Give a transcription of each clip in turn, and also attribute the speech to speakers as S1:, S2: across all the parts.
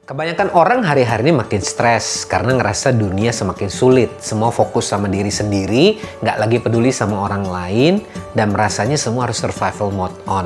S1: Kebanyakan orang hari-hari ini makin stres karena ngerasa dunia semakin sulit. Semua fokus sama diri sendiri, nggak lagi peduli sama orang lain, dan merasanya semua harus survival mode on.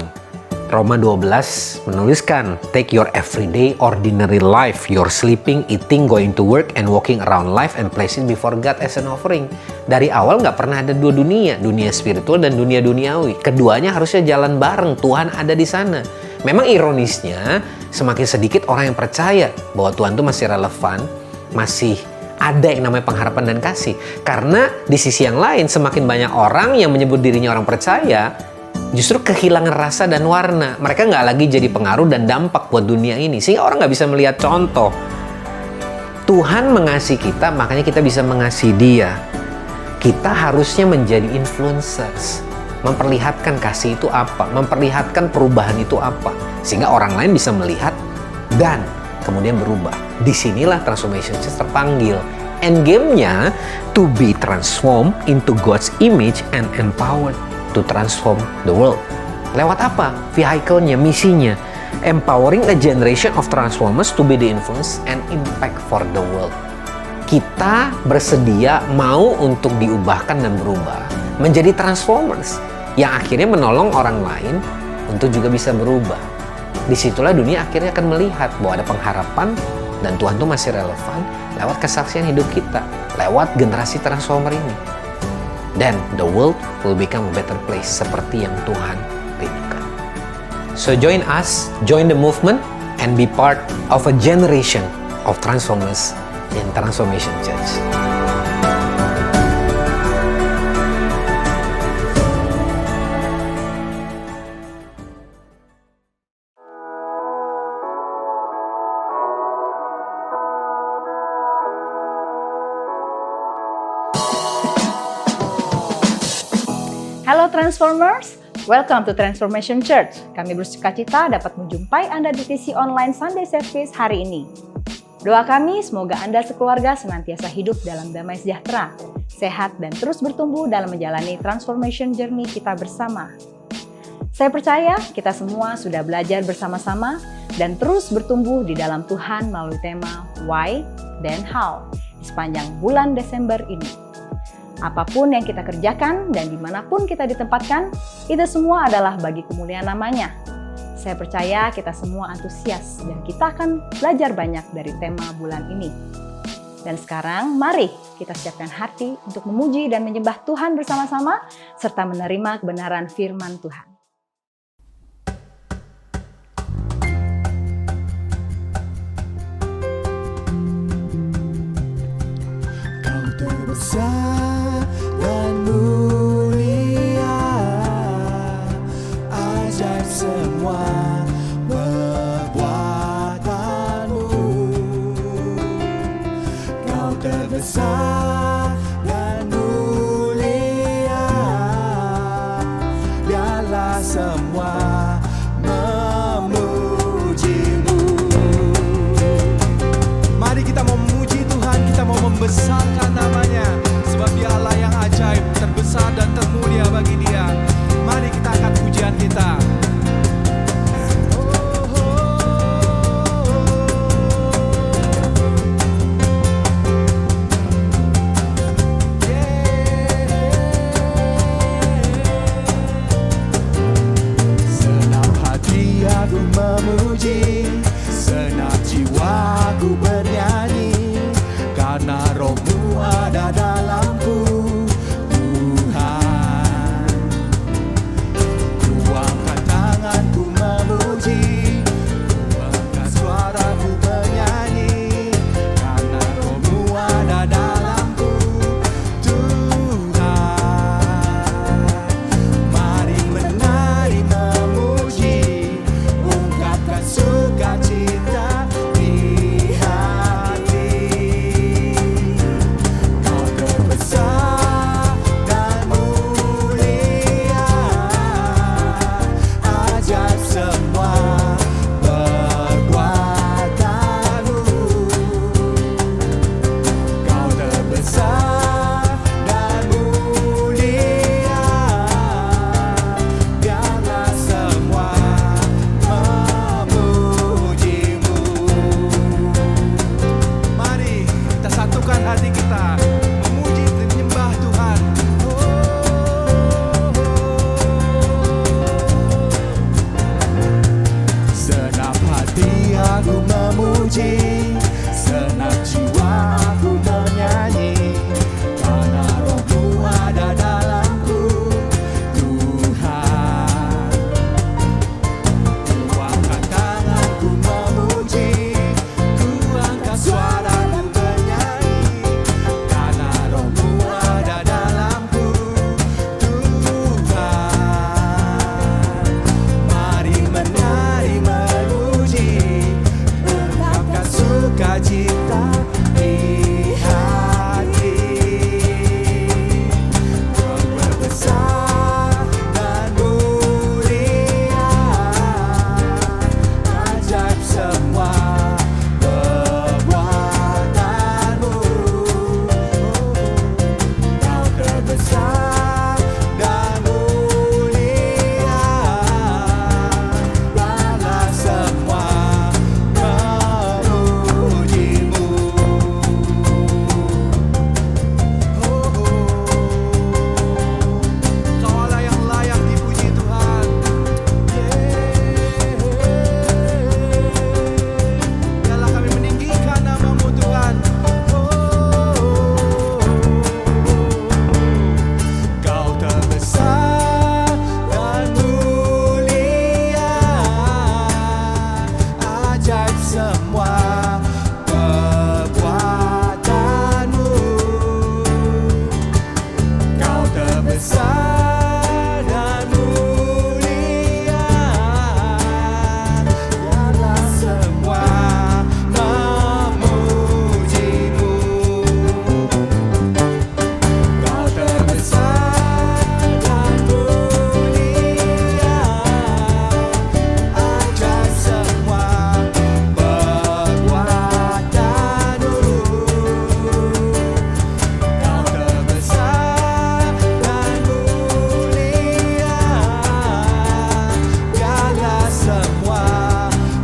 S1: Roma 12 menuliskan, take your everyday ordinary life, your sleeping, eating, going to work, and walking around life and place it before God as an offering. Dari awal nggak pernah ada dua dunia, dunia spiritual dan dunia duniawi. Keduanya harusnya jalan bareng, Tuhan ada di sana. Memang ironisnya, semakin sedikit orang yang percaya bahwa Tuhan itu masih relevan, masih ada yang namanya pengharapan dan kasih. Karena di sisi yang lain, semakin banyak orang yang menyebut dirinya orang percaya, justru kehilangan rasa dan warna. Mereka nggak lagi jadi pengaruh dan dampak buat dunia ini. Sehingga orang nggak bisa melihat contoh. Tuhan mengasihi kita, makanya kita bisa mengasihi Dia. Kita harusnya menjadi influencers. Memperlihatkan kasih itu apa, memperlihatkan perubahan itu apa, sehingga orang lain bisa melihat dan kemudian berubah. Disinilah Transformation Church terpanggil. Endgame-nya to be transformed into God's image and empowered to transform the world. Lewat apa? Vehicle-nya, misinya. Empowering a generation of transformers to be the influence and impact for the world. Kita bersedia mau untuk diubahkan dan berubah menjadi transformers yang akhirnya menolong orang lain untuk juga bisa berubah. Disitulah dunia akhirnya akan melihat bahwa ada pengharapan dan Tuhan itu masih relevan lewat kesaksian hidup kita, lewat generasi transformer ini. Dan the world will become a better place seperti yang Tuhan rindukan. So join us, join the movement, and be part of a generation of transformers in Transformation Church.
S2: Halo Transformers, welcome to Transformation Church. Kami bersukacita dapat menjumpai Anda di TC Online Sunday Service hari ini. Doa kami semoga Anda sekeluarga senantiasa hidup dalam damai sejahtera, sehat dan terus bertumbuh dalam menjalani transformation journey kita bersama. Saya percaya kita semua sudah belajar bersama-sama dan terus bertumbuh di dalam Tuhan melalui tema Why then How di sepanjang bulan Desember ini. Apapun yang kita kerjakan dan dimanapun kita ditempatkan, itu semua adalah bagi kemuliaan namanya. Saya percaya kita semua antusias dan kita akan belajar banyak dari tema bulan ini. Dan sekarang mari kita siapkan hati untuk memuji dan menyembah Tuhan bersama-sama serta menerima kebenaran firman Tuhan.
S3: Kau terbesar dan mulia, ajaib semua perbuatanmu. Kau terbesar dan mulia, biarlah semua memujimu. Mari kita mau memuji Tuhan, kita mau membesarkan namanya, sebab Dia Allah yang ajaib, terbesar dan termulia bagi Dia. Mari kita angkat pujian kita. Senang hati aku memuji, senang jiwaku bernyanyi, karena Roh-Mu ada dalamku, Tuhan. Ku angkat tanganku memuji, ku angkat suaraku bernyanyi, karena Roh-Mu ada dalamku, Tuhan. Mari menari memuji, ungkapkan sukacita di hati. sukacita di hati. Kau berbesar dan mulia, ajaib semua perbuatanmu. Kau terbesar dan mulia, biarlah semua memujimu. Kau Allah yang layak dipuji Tuhan. Biarlah kami meninggikan nama-Mu Tuhan. Kau terbesar dan mulia, ajaib semua perbuatanmu. Kau terbesar dan mulia, biarlah semua memujimu. Kau terbesar dan mulia, ajaib semua perbuatanmu. Kau terbesar dan mulia, biarlah semua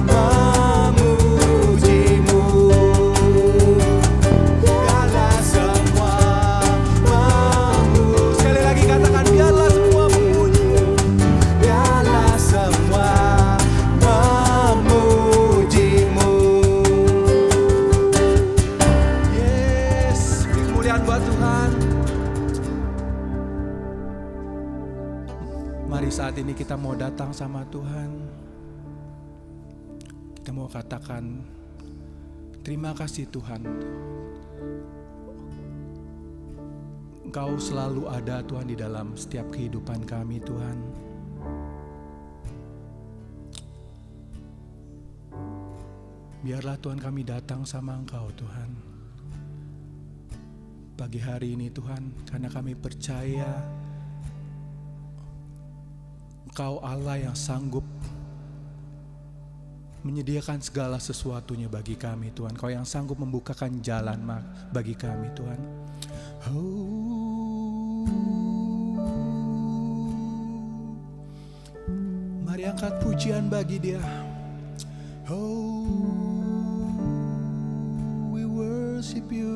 S3: memujimu. Biarlah semua memuji. Sekali lagi katakan, biarlah semua memuji. Biarlah semua memujimu. Yes, kemuliaan buat Tuhan. Mari saat ini kita mau datang sama Tuhan. Kita mau katakan, terima kasih Tuhan. Engkau selalu ada Tuhan di dalam setiap kehidupan kami Tuhan. Biarlah Tuhan kami datang sama Engkau Tuhan. Pagi hari ini Tuhan, karena kami percaya Engkau Allah yang sanggup menyediakan segala sesuatunya bagi kami Tuhan. Kau yang sanggup membukakan jalan bagi kami Tuhan. Mari angkat pujian bagi Dia. We worship You.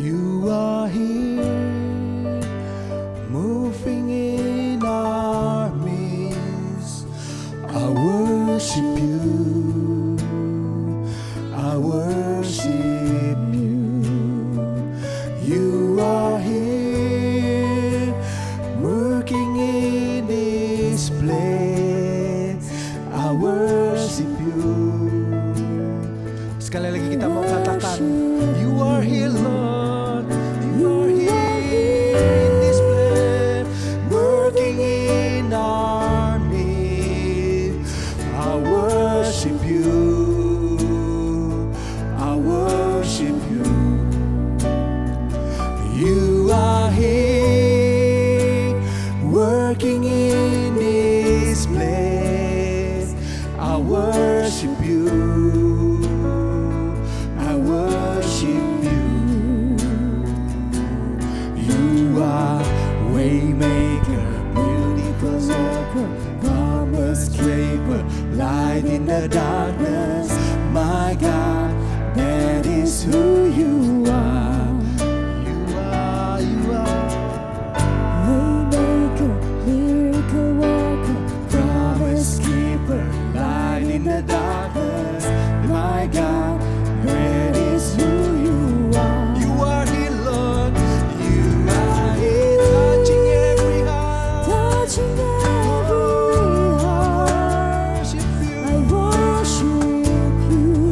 S3: You are here, moving in our midst. I worship You, I worship You. You are here, working in this place. I worship You. Sekali lagi kita mau katakan, You are here Lord, You are here in this place, working in our midst. I worship You, I worship You. You are here, working in this place. I worship You, I worship You. You are waymaker, miracle worker, promise keeper, light in the darkness. My God, that is who You are. You are, You are waymaker, miracle worker, promise keeper, light in the darkness. My God, that is who You are. You are here, Lord. You are here, touching every heart. Touching every heart. I worship You. I worship You.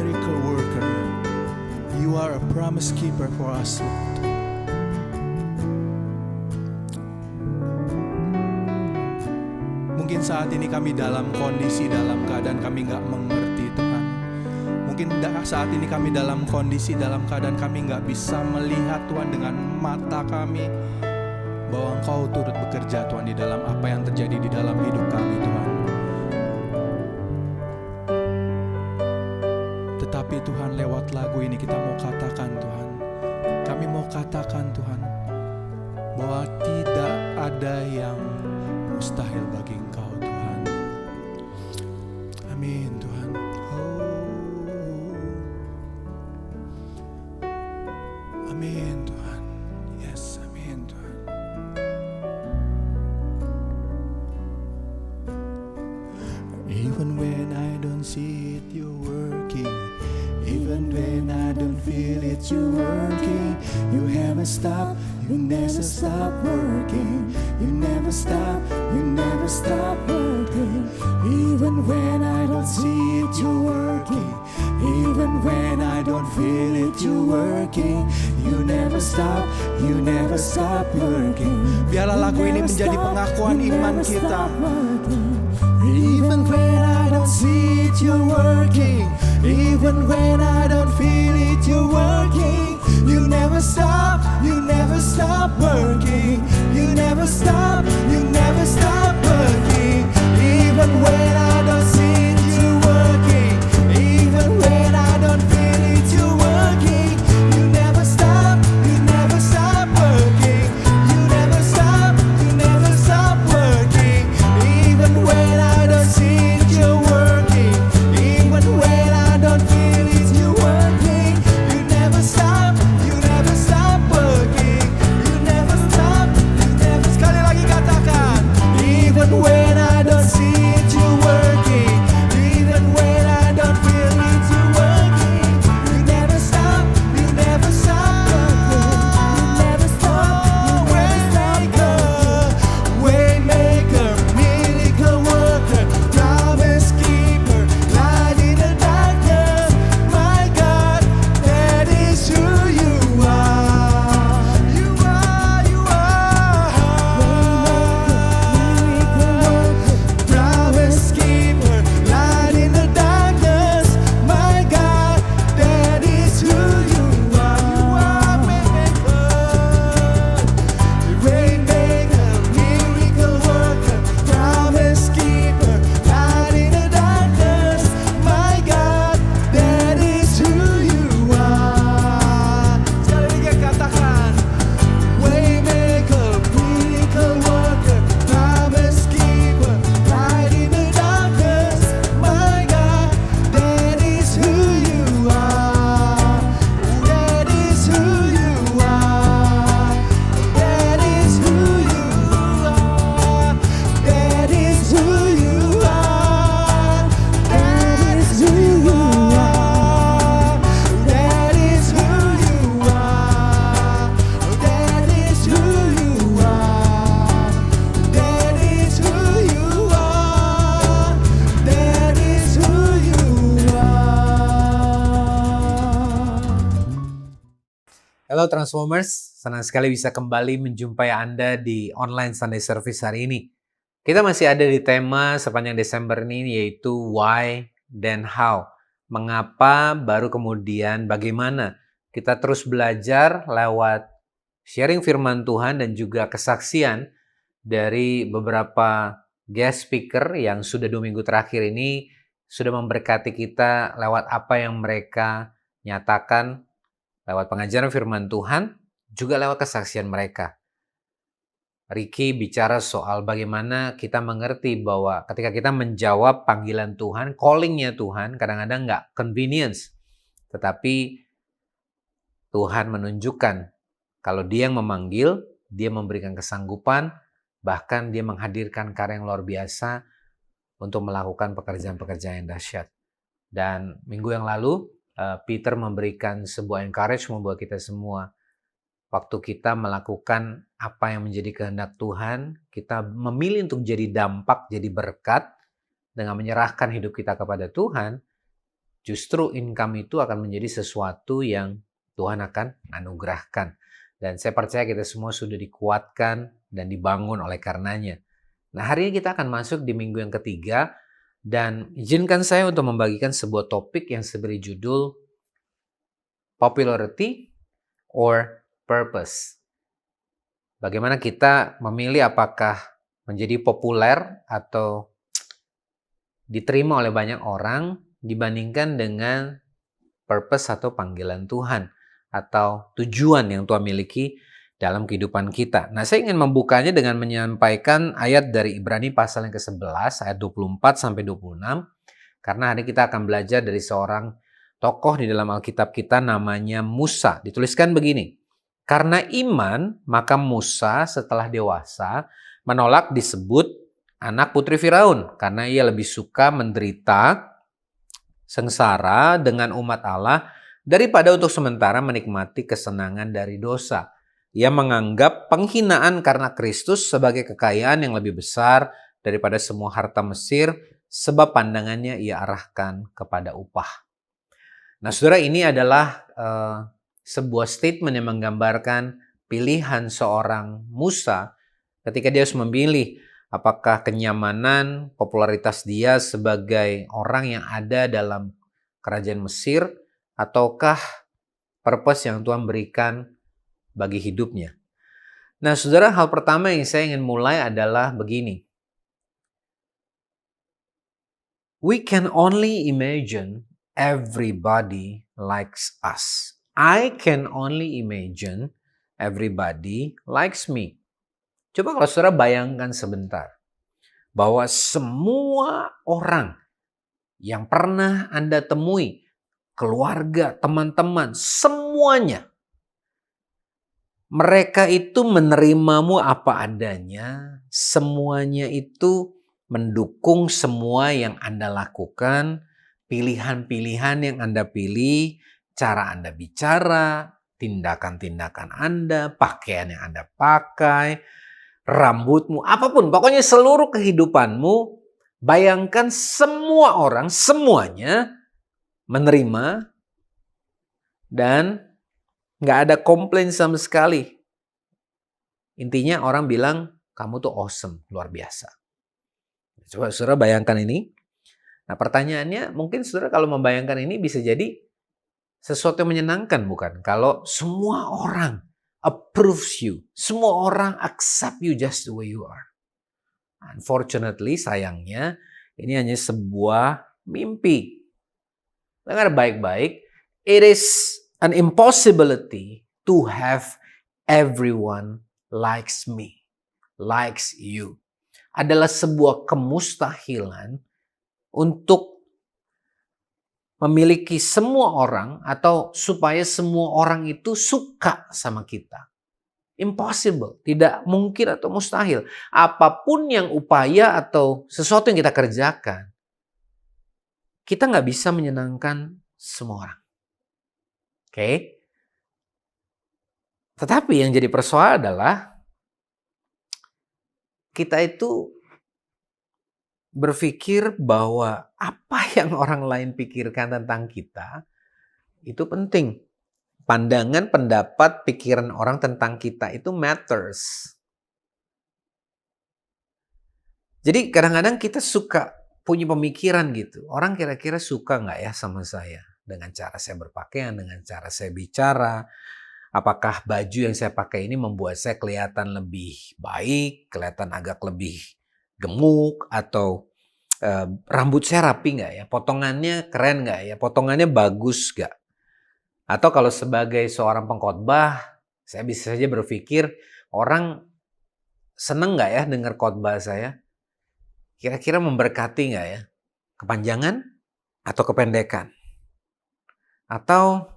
S3: miracle worker. You are a promise keeper for us, Lord. Mungkin saat ini kami dalam kondisi, dalam keadaan kami nggak mengerti, Tuhan. Mungkin saat ini kami dalam kondisi, dalam keadaan kami nggak bisa melihat, Tuhan, dengan mata kami, bahwa Engkau turut bekerja, Tuhan, di dalam apa yang terjadi di dalam hidup kami, Tuhan. Tetapi Tuhan, lewat lagu ini kita mau katakan, Tuhan, kami mau katakan, Tuhan, bahwa tidak ada yang mustahil bagi Engkau, Tuhan. Amin, Tuhan. Amin, Tuhan. Yes, amin, Tuhan. Even when I don't see it, you're working. Even when I don't feel it, you're working. You haven't stopped, you never stop working. You never stop, you never stop working. Even when I don't see it, you're working. Even when I don't feel it, you're working. You never stop working. Biarlah lagu ini menjadi pengakuan iman kita. Even when I don't see it, you're working. Even when I don't feel it, you're working. You never stop working. You never stop working. Even when I don't see it, you're working. Even when I don't feel it, you're working. You never stop working. You never stop working. Even when I don't see it, you're working. Even when I don't feel it, you're working. You never stop working. You never stop. Sekali lagi katakan. Even when I don't see it, you're working. Even when I don't feel it, you're working. You never stop working. You never stop. Waymaker, miracle worker, promise keeper, light in the darkness. My God, that is who you are. You are. Promise keeper, light in the darkness. My God, that is who you are. You are Waymaker, miracle worker, promise keeper, light in the darkness. My God, that is who you are. Sekali lagi katakan. Waymaker, miracle worker, promise keeper, light in the darkness. My God, that is who you are. That is who you are. That is who you are. That is who you are. That is who you are. That is who you are. That is who you are. That is who you are. That is who you are.
S1: Halo Transformers, senang sekali bisa kembali menjumpai Anda di online Sunday Service hari ini. Kita masih ada di tema sepanjang Desember ini, yaitu why then how. Mengapa, baru kemudian bagaimana. Kita terus belajar lewat sharing firman Tuhan dan juga kesaksian dari beberapa guest speaker yang sudah 2 minggu terakhir ini sudah memberkati kita lewat apa yang mereka nyatakan lewat pengajaran firman Tuhan, juga lewat kesaksian mereka. Ricky bicara soal bagaimana kita mengerti bahwa ketika kita menjawab panggilan Tuhan, callingnya Tuhan, kadang-kadang nggak convenience. Tetapi Tuhan menunjukkan kalau Dia yang memanggil, Dia memberikan kesanggupan, bahkan Dia menghadirkan karya yang luar biasa untuk melakukan pekerjaan-pekerjaan yang dahsyat. Dan minggu yang lalu, Peter memberikan sebuah encouragement buat kita semua. Waktu kita melakukan apa yang menjadi kehendak Tuhan, kita memilih untuk jadi dampak, jadi berkat, dengan menyerahkan hidup kita kepada Tuhan, justru income itu akan menjadi sesuatu yang Tuhan akan anugerahkan. Dan saya percaya kita semua sudah dikuatkan dan dibangun oleh karenanya. Nah, hari ini kita akan masuk di minggu yang ketiga, dan izinkan saya untuk membagikan sebuah topik yang diberi judul Popularity or Purpose. Bagaimana kita memilih apakah menjadi populer atau diterima oleh banyak orang dibandingkan dengan purpose atau panggilan Tuhan atau tujuan yang Tuhan miliki dalam kehidupan kita. Nah, saya ingin membukanya dengan menyampaikan ayat dari Ibrani pasal yang ke-11 ayat 24 sampai 26 karena hari kita akan belajar dari seorang tokoh di dalam Alkitab kita namanya Musa. Dituliskan begini, karena iman maka Musa setelah dewasa menolak disebut anak putri Firaun karena ia lebih suka menderita sengsara dengan umat Allah daripada untuk sementara menikmati kesenangan dari dosa. Ia menganggap penghinaan karena Kristus sebagai kekayaan yang lebih besar daripada semua harta Mesir, sebab pandangannya ia arahkan kepada upah. Nah, saudara, ini adalah sebuah statement yang menggambarkan pilihan seorang Musa ketika dia harus memilih apakah kenyamanan, popularitas dia sebagai orang yang ada dalam kerajaan Mesir, ataukah purpose yang Tuhan berikan bagi hidupnya. Nah, saudara, hal pertama yang saya ingin mulai adalah begini. We can only imagine everybody likes us. I can only imagine everybody likes me. Coba kalau saudara bayangkan sebentar bahwa semua orang yang pernah Anda temui, keluarga, teman-teman, semuanya, mereka itu menerimamu apa adanya, semuanya itu mendukung semua yang Anda lakukan, pilihan-pilihan yang Anda pilih, cara Anda bicara, tindakan-tindakan Anda, pakaian yang Anda pakai, rambutmu, apapun, pokoknya seluruh kehidupanmu, bayangkan semua orang, semuanya menerima dan nggak ada komplain sama sekali. Intinya orang bilang, kamu tuh awesome, luar biasa. Coba saudara bayangkan ini. Nah, pertanyaannya, mungkin saudara kalau membayangkan ini bisa jadi sesuatu yang menyenangkan, bukan? Kalau semua orang approves you, semua orang accept you just the way you are. Unfortunately, sayangnya, ini hanya sebuah mimpi. Dengar baik-baik, it is an impossibility to have everyone likes me, likes you. Adalah sebuah kemustahilan untuk memiliki semua orang atau supaya semua orang itu suka sama kita. Impossible, tidak mungkin atau mustahil. Apapun yang upaya atau sesuatu yang kita kerjakan, kita nggak bisa menyenangkan semua orang. Oke? Tetapi yang jadi persoalan adalah kita itu berpikir bahwa apa yang orang lain pikirkan tentang kita itu penting. Pandangan, pendapat, pikiran orang tentang kita itu matters. Jadi kadang-kadang kita suka punya pemikiran gitu. Orang kira-kira suka nggak ya sama saya? Dengan cara saya berpakaian, dengan cara saya bicara. Apakah baju yang saya pakai ini membuat saya kelihatan lebih baik, kelihatan agak lebih gemuk, atau rambut saya rapi nggak ya? Potongannya keren nggak ya? Potongannya bagus nggak? Atau kalau sebagai seorang pengkhotbah, saya bisa saja berpikir, orang seneng nggak ya dengar khotbah saya? Kira-kira memberkati nggak ya? Kepanjangan atau kependekan? Atau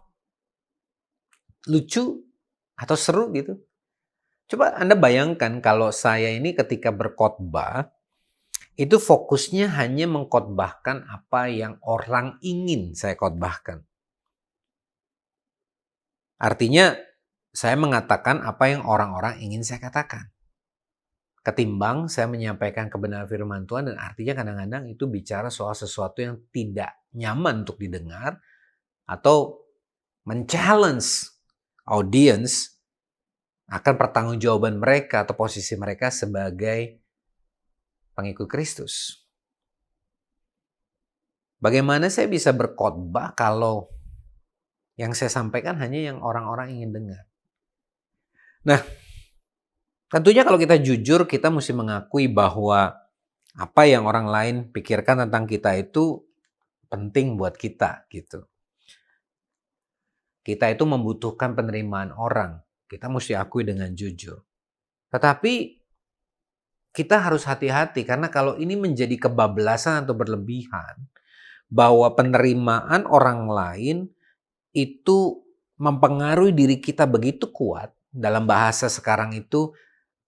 S1: lucu atau seru gitu? Coba Anda bayangkan kalau saya ini ketika berkhotbah, itu fokusnya hanya mengkhotbahkan apa yang orang ingin saya khotbahkan. Artinya, saya mengatakan apa yang orang-orang ingin saya katakan. ketimbang saya menyampaikan kebenaran firman Tuhan, dan artinya kadang-kadang itu bicara soal sesuatu yang tidak nyaman untuk didengar atau men-challenge audience akan pertanggungjawaban mereka atau posisi mereka sebagai pengikut Kristus. Bagaimana saya bisa berkhotbah kalau yang saya sampaikan hanya yang orang-orang ingin dengar? Nah, tentunya kalau kita jujur, kita mesti mengakui bahwa apa yang orang lain pikirkan tentang kita itu penting buat kita gitu. Kita itu membutuhkan penerimaan orang. Kita mesti akui dengan jujur. Tetapi kita harus hati-hati karena kalau ini menjadi kebablasan atau berlebihan, bahwa penerimaan orang lain itu mempengaruhi diri kita begitu kuat, dalam bahasa sekarang itu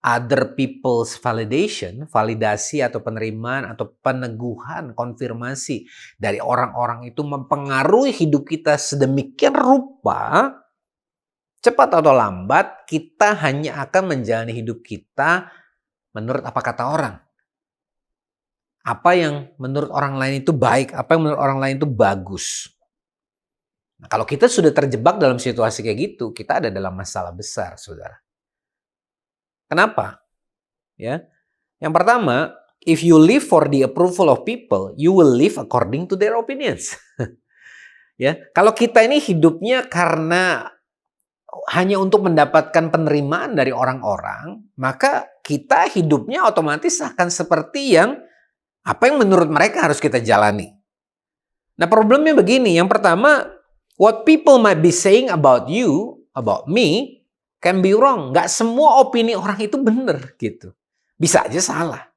S1: other people's validation, validasi atau penerimaan atau peneguhan, konfirmasi dari orang-orang itu mempengaruhi hidup kita sedemikian rupa, cepat atau lambat kita hanya akan menjalani hidup kita menurut apa kata orang. Apa yang menurut orang lain itu baik, apa yang menurut orang lain itu bagus. Nah, kalau kita sudah terjebak dalam situasi kayak gitu, kita ada dalam masalah besar, saudara. Kenapa? Ya, yang pertama, if you live for the approval of people, you will live according to their opinions. Ya, kalau kita ini hidupnya karena hanya untuk mendapatkan penerimaan dari orang-orang, maka kita hidupnya otomatis akan seperti apa yang menurut mereka harus kita jalani. Nah, problemnya begini. Yang pertama, what people might be saying about you, about me, can be wrong. Nggak semua opini orang itu benar gitu. Bisa aja salah.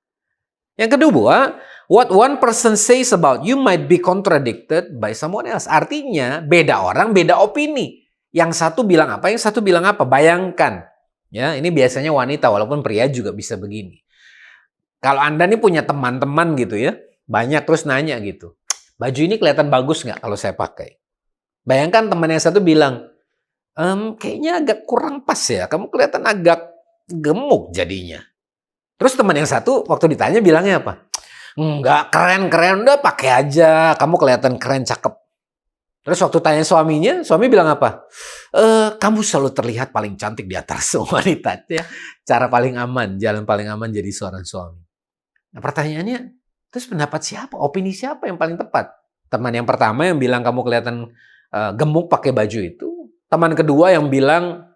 S1: Yang kedua, what one person says about you might be contradicted by someone else. Artinya, beda orang, beda opini. Yang satu bilang apa, yang satu bilang apa. Bayangkan. Ya, ini biasanya wanita, walaupun pria juga bisa begini. Kalau Anda nih punya teman-teman gitu ya, banyak terus nanya gitu, baju ini kelihatan bagus nggak kalau saya pakai? Bayangkan teman yang satu bilang, kayaknya agak kurang pas ya, kamu kelihatan agak gemuk jadinya. Terus teman yang satu waktu ditanya bilangnya apa? Enggak, keren-keren, udah pakai aja, kamu kelihatan keren, cakep. Terus waktu tanya suaminya, suami bilang apa? Kamu selalu terlihat paling cantik di antara semua wanita. Ya, cara paling aman, jalan paling aman jadi seorang suami. Nah, pertanyaannya, terus pendapat siapa? Opini siapa yang paling tepat? Teman yang pertama yang bilang kamu kelihatan gemuk pakai baju itu, teman kedua yang bilang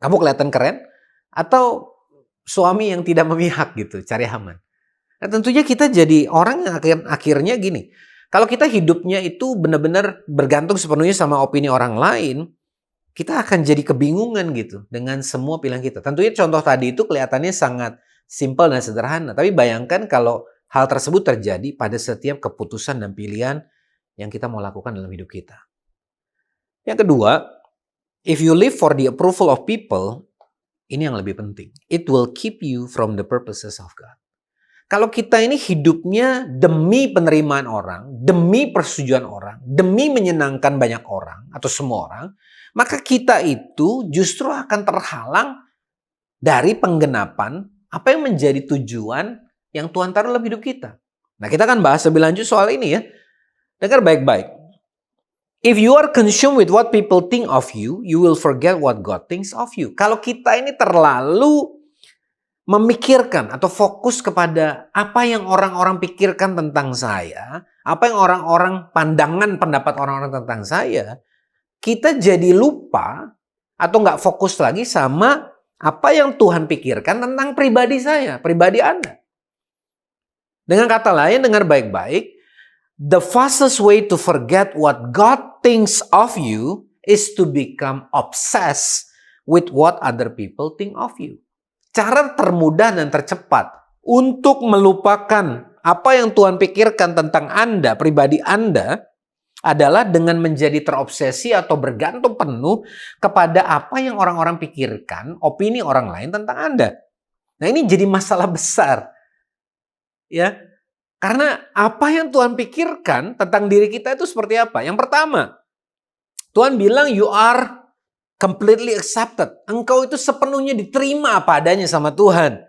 S1: kamu kelihatan keren, atau suami yang tidak memihak gitu, cari aman. Nah, tentunya kita jadi orang yang akhirnya gini, kalau kita hidupnya itu benar-benar bergantung sepenuhnya sama opini orang lain, kita akan jadi kebingungan gitu dengan semua pilihan kita. Tentunya contoh tadi itu kelihatannya sangat simpel dan sederhana. Tapi bayangkan kalau hal tersebut terjadi pada setiap keputusan dan pilihan yang kita mau lakukan dalam hidup kita. Yang kedua, if you live for the approval of people, ini yang lebih penting. It will keep you from the purposes of God. Kalau kita ini hidupnya demi penerimaan orang, demi persetujuan orang, demi menyenangkan banyak orang atau semua orang, maka kita itu justru akan terhalang dari penggenapan apa yang menjadi tujuan yang Tuhan taruh dalam hidup kita. Nah, kita akan bahas lebih lanjut soal ini ya. Dengar baik-baik. If you are consumed with what people think of you, you will forget what God thinks of you. Kalau kita ini terlalu memikirkan atau fokus kepada apa yang orang-orang pikirkan tentang saya, apa yang orang-orang pandangan pendapat orang-orang tentang saya, kita jadi lupa atau nggak fokus lagi sama apa yang Tuhan pikirkan tentang pribadi saya, pribadi Anda. Dengan kata lain, dengar baik-baik, the fastest way to forget what God thinks of you is to become obsessed with what other people think of you. Cara termudah dan tercepat untuk melupakan apa yang Tuhan pikirkan tentang Anda, pribadi Anda, adalah dengan menjadi terobsesi atau bergantung penuh kepada apa yang orang-orang pikirkan, opini orang lain tentang Anda. Nah, ini jadi masalah besar. Ya. Karena apa yang Tuhan pikirkan tentang diri kita itu seperti apa? Yang pertama, Tuhan bilang you are completely accepted. Engkau itu sepenuhnya diterima apa adanya sama Tuhan.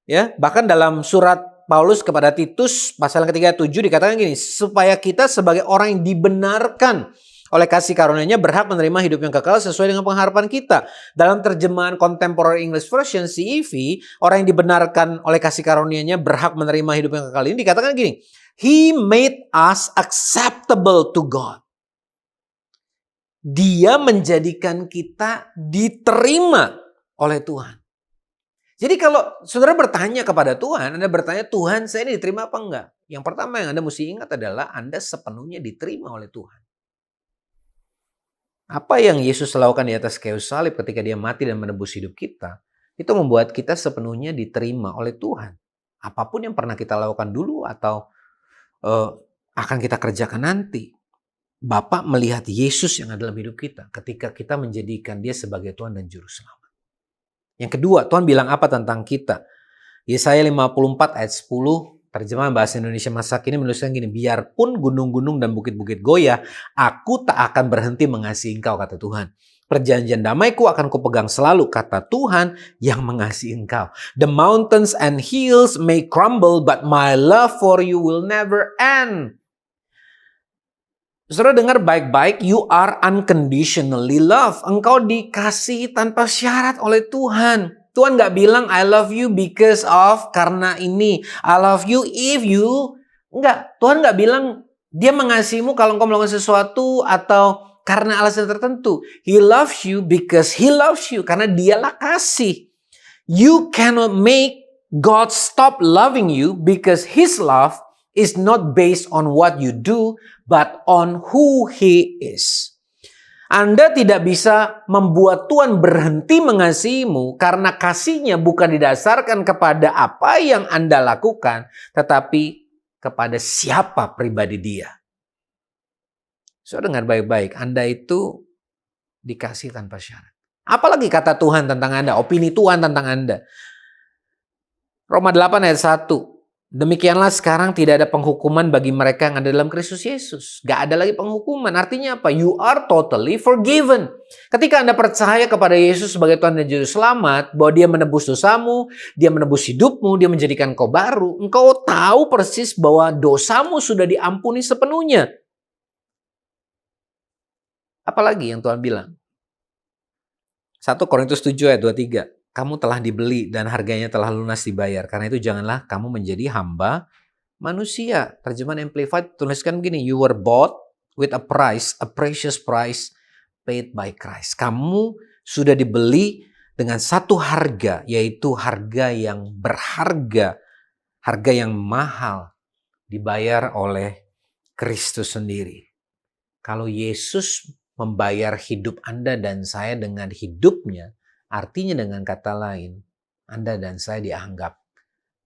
S1: Ya, bahkan dalam surat Paulus kepada Titus pasal ketiga 7 dikatakan gini, supaya kita sebagai orang yang dibenarkan oleh kasih karunia-Nya berhak menerima hidup yang kekal sesuai dengan pengharapan kita. Dalam terjemahan Contemporary English Version CEV, orang yang dibenarkan oleh kasih karunia-Nya berhak menerima hidup yang kekal ini dikatakan gini, He made us acceptable to God. Dia menjadikan kita diterima oleh Tuhan. Jadi kalau saudara bertanya kepada Tuhan, Anda bertanya, Tuhan saya ini diterima apa enggak? Yang pertama yang Anda mesti ingat adalah Anda sepenuhnya diterima oleh Tuhan. Apa yang Yesus lakukan di atas kayu salib ketika dia mati dan menebus hidup kita, itu membuat kita sepenuhnya diterima oleh Tuhan. Apapun yang pernah kita lakukan dulu atau akan kita kerjakan nanti, Bapa melihat Yesus yang ada dalam hidup kita ketika kita menjadikan dia sebagai Tuhan dan Juru Selamat. Yang kedua, Tuhan bilang apa tentang kita? Yesaya 54 ayat 10, terjemahan bahasa Indonesia masa kini menuliskan gini, biarpun gunung-gunung dan bukit-bukit goyah, aku tak akan berhenti mengasihi engkau, kata Tuhan. Perjanjian damaiku akan kupegang selalu, kata Tuhan yang mengasihi engkau. The mountains and hills may crumble, but my love for you will never end. Saudara dengar baik-baik, you are unconditionally loved. Engkau dikasihi tanpa syarat oleh Tuhan. Tuhan gak bilang I love you because of karena ini. I love you if you. Enggak, Tuhan gak bilang dia mengasihimu kalau engkau melakukan sesuatu atau karena alasan tertentu. He loves you because He loves you. Karena dialah kasih. You cannot make God stop loving you because His love is not based on what you do, but on who He is. Anda tidak bisa membuat Tuhan berhenti mengasihimu karena kasihnya bukan didasarkan kepada apa yang Anda lakukan, tetapi kepada siapa pribadi Dia. Saudara dengar baik-baik, Anda itu dikasih tanpa syarat. Apalagi kata Tuhan tentang Anda, opini Tuhan tentang Anda. Roma 8 ayat 1. Demikianlah sekarang tidak ada penghukuman bagi mereka yang ada dalam Kristus Yesus. Gak ada lagi penghukuman. Artinya apa? You are totally forgiven. Ketika Anda percaya kepada Yesus sebagai Tuhan dan Juru Selamat, bahwa Dia menebus dosamu, Dia menebus hidupmu, Dia menjadikan kau baru, engkau tahu persis bahwa dosamu sudah diampuni sepenuhnya. Apalagi yang Tuhan bilang? 1 Korintus 7 ayat 23. Kamu telah dibeli dan harganya telah lunas dibayar. Karena itu janganlah kamu menjadi hamba manusia. Terjemahan Amplified tuliskan begini. You were bought with a price, a precious price paid by Christ. Kamu sudah dibeli dengan satu harga, yaitu harga yang berharga. Harga yang mahal dibayar oleh Kristus sendiri. Kalau Yesus membayar hidup Anda dan saya dengan hidupnya, artinya dengan kata lain, Anda dan saya dianggap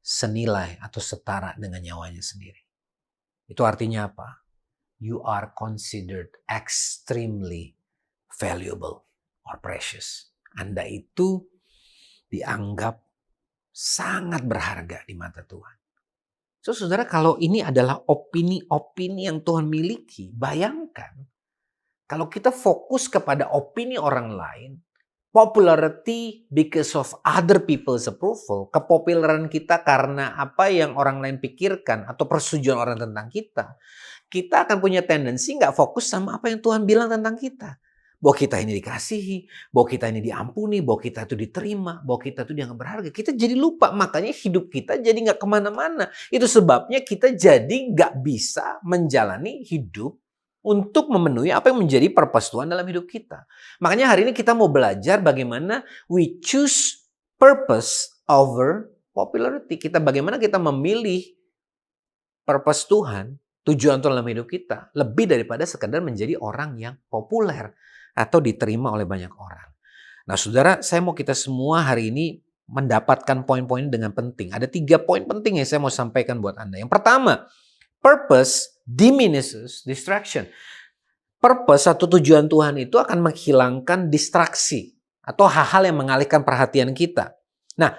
S1: senilai atau setara dengan nyawanya sendiri. Itu artinya apa? You are considered extremely valuable or precious. Anda itu dianggap sangat berharga di mata Tuhan. So, saudara, kalau ini adalah opini-opini yang Tuhan miliki, bayangkan kalau kita fokus kepada opini orang lain, popularity because of other people's approval, kepopuleran kita karena apa yang orang lain pikirkan atau persetujuan orang tentang kita akan punya tendensi nggak fokus sama apa yang Tuhan bilang tentang kita. Bahwa kita ini dikasihi, bahwa kita ini diampuni, bahwa kita itu diterima, bahwa kita itu dianggap berharga. Kita jadi lupa, makanya hidup kita jadi nggak kemana-mana. Itu sebabnya kita jadi nggak bisa menjalani hidup untuk memenuhi apa yang menjadi purpose Tuhan dalam hidup kita. Makanya hari ini kita mau belajar bagaimana we choose purpose over popularity. Bagaimana kita memilih purpose Tuhan, tujuan Tuhan dalam hidup kita, lebih daripada sekadar menjadi orang yang populer atau diterima oleh banyak orang. Nah, saudara, saya mau kita semua hari ini mendapatkan poin-poin dengan penting. Ada 3 poin penting yang saya mau sampaikan buat Anda. Yang pertama, purpose diminishes distraction. Purpose atau tujuan Tuhan itu akan menghilangkan distraksi atau hal-hal yang mengalihkan perhatian kita. Nah,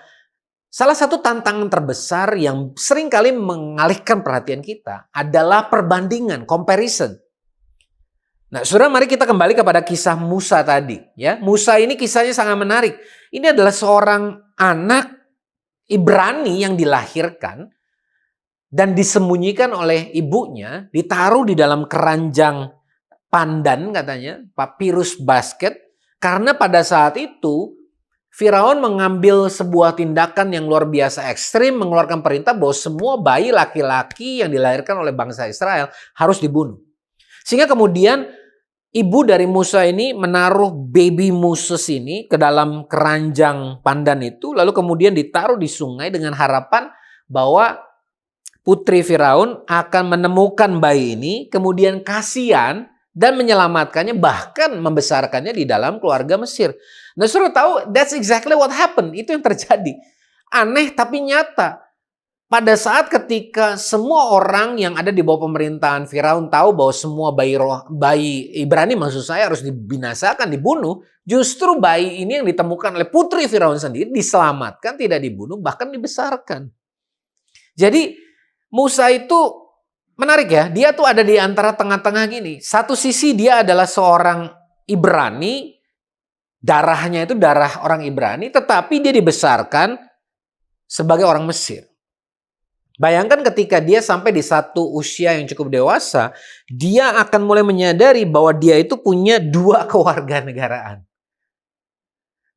S1: salah satu tantangan terbesar yang seringkali mengalihkan perhatian kita adalah perbandingan, comparison. Nah, saudara, mari kita kembali kepada kisah Musa tadi. Ya, Musa ini kisahnya sangat menarik. Ini adalah seorang anak Ibrani yang dilahirkan dan disembunyikan oleh ibunya, ditaruh di dalam keranjang pandan katanya, papirus basket, karena pada saat itu Firaun mengambil sebuah tindakan yang luar biasa ekstrim, mengeluarkan perintah bahwa semua bayi laki-laki yang dilahirkan oleh bangsa Israel harus dibunuh. Sehingga kemudian ibu dari Musa ini menaruh baby Moses ini ke dalam keranjang pandan itu, lalu kemudian ditaruh di sungai dengan harapan bahwa putri Firaun akan menemukan bayi ini, kemudian kasihan dan menyelamatkannya, bahkan membesarkannya di dalam keluarga Mesir. Nah, saudara tahu, that's exactly what happened. Itu yang terjadi. Aneh tapi nyata. Pada saat ketika semua orang yang ada di bawah pemerintahan Firaun tahu bahwa semua bayi Ibrani maksud saya harus dibinasakan, dibunuh, justru bayi ini yang ditemukan oleh putri Firaun sendiri diselamatkan, tidak dibunuh, bahkan dibesarkan. Jadi Musa itu menarik ya, dia tuh ada di antara tengah-tengah gini. Satu sisi dia adalah seorang Ibrani, darahnya itu darah orang Ibrani, tetapi dia dibesarkan sebagai orang Mesir. Bayangkan ketika dia sampai di satu usia yang cukup dewasa, dia akan mulai menyadari bahwa dia itu punya dua kewarganegaraan.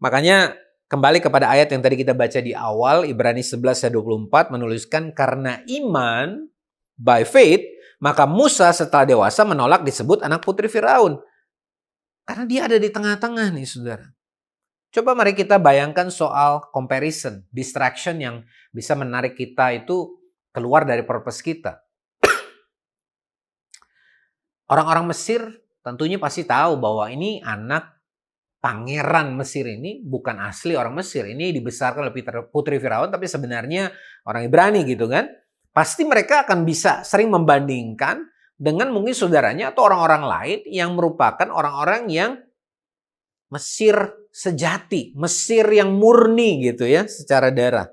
S1: Makanya kembali kepada ayat yang tadi kita baca di awal, Ibrani 11 ayat 24 menuliskan, karena iman by faith, maka Musa setelah dewasa menolak disebut anak putri Firaun. Karena dia ada di tengah-tengah nih, saudara. Coba mari kita bayangkan soal comparison, distraction yang bisa menarik kita itu keluar dari purpose kita. Orang-orang Mesir tentunya pasti tahu bahwa ini anak pangeran Mesir ini bukan asli orang Mesir. Ini dibesarkan oleh putri Firaun, tapi sebenarnya orang Ibrani gitu kan. Pasti mereka akan bisa sering membandingkan dengan mungkin saudaranya atau orang-orang lain yang merupakan orang-orang yang Mesir sejati, Mesir yang murni gitu ya secara darah.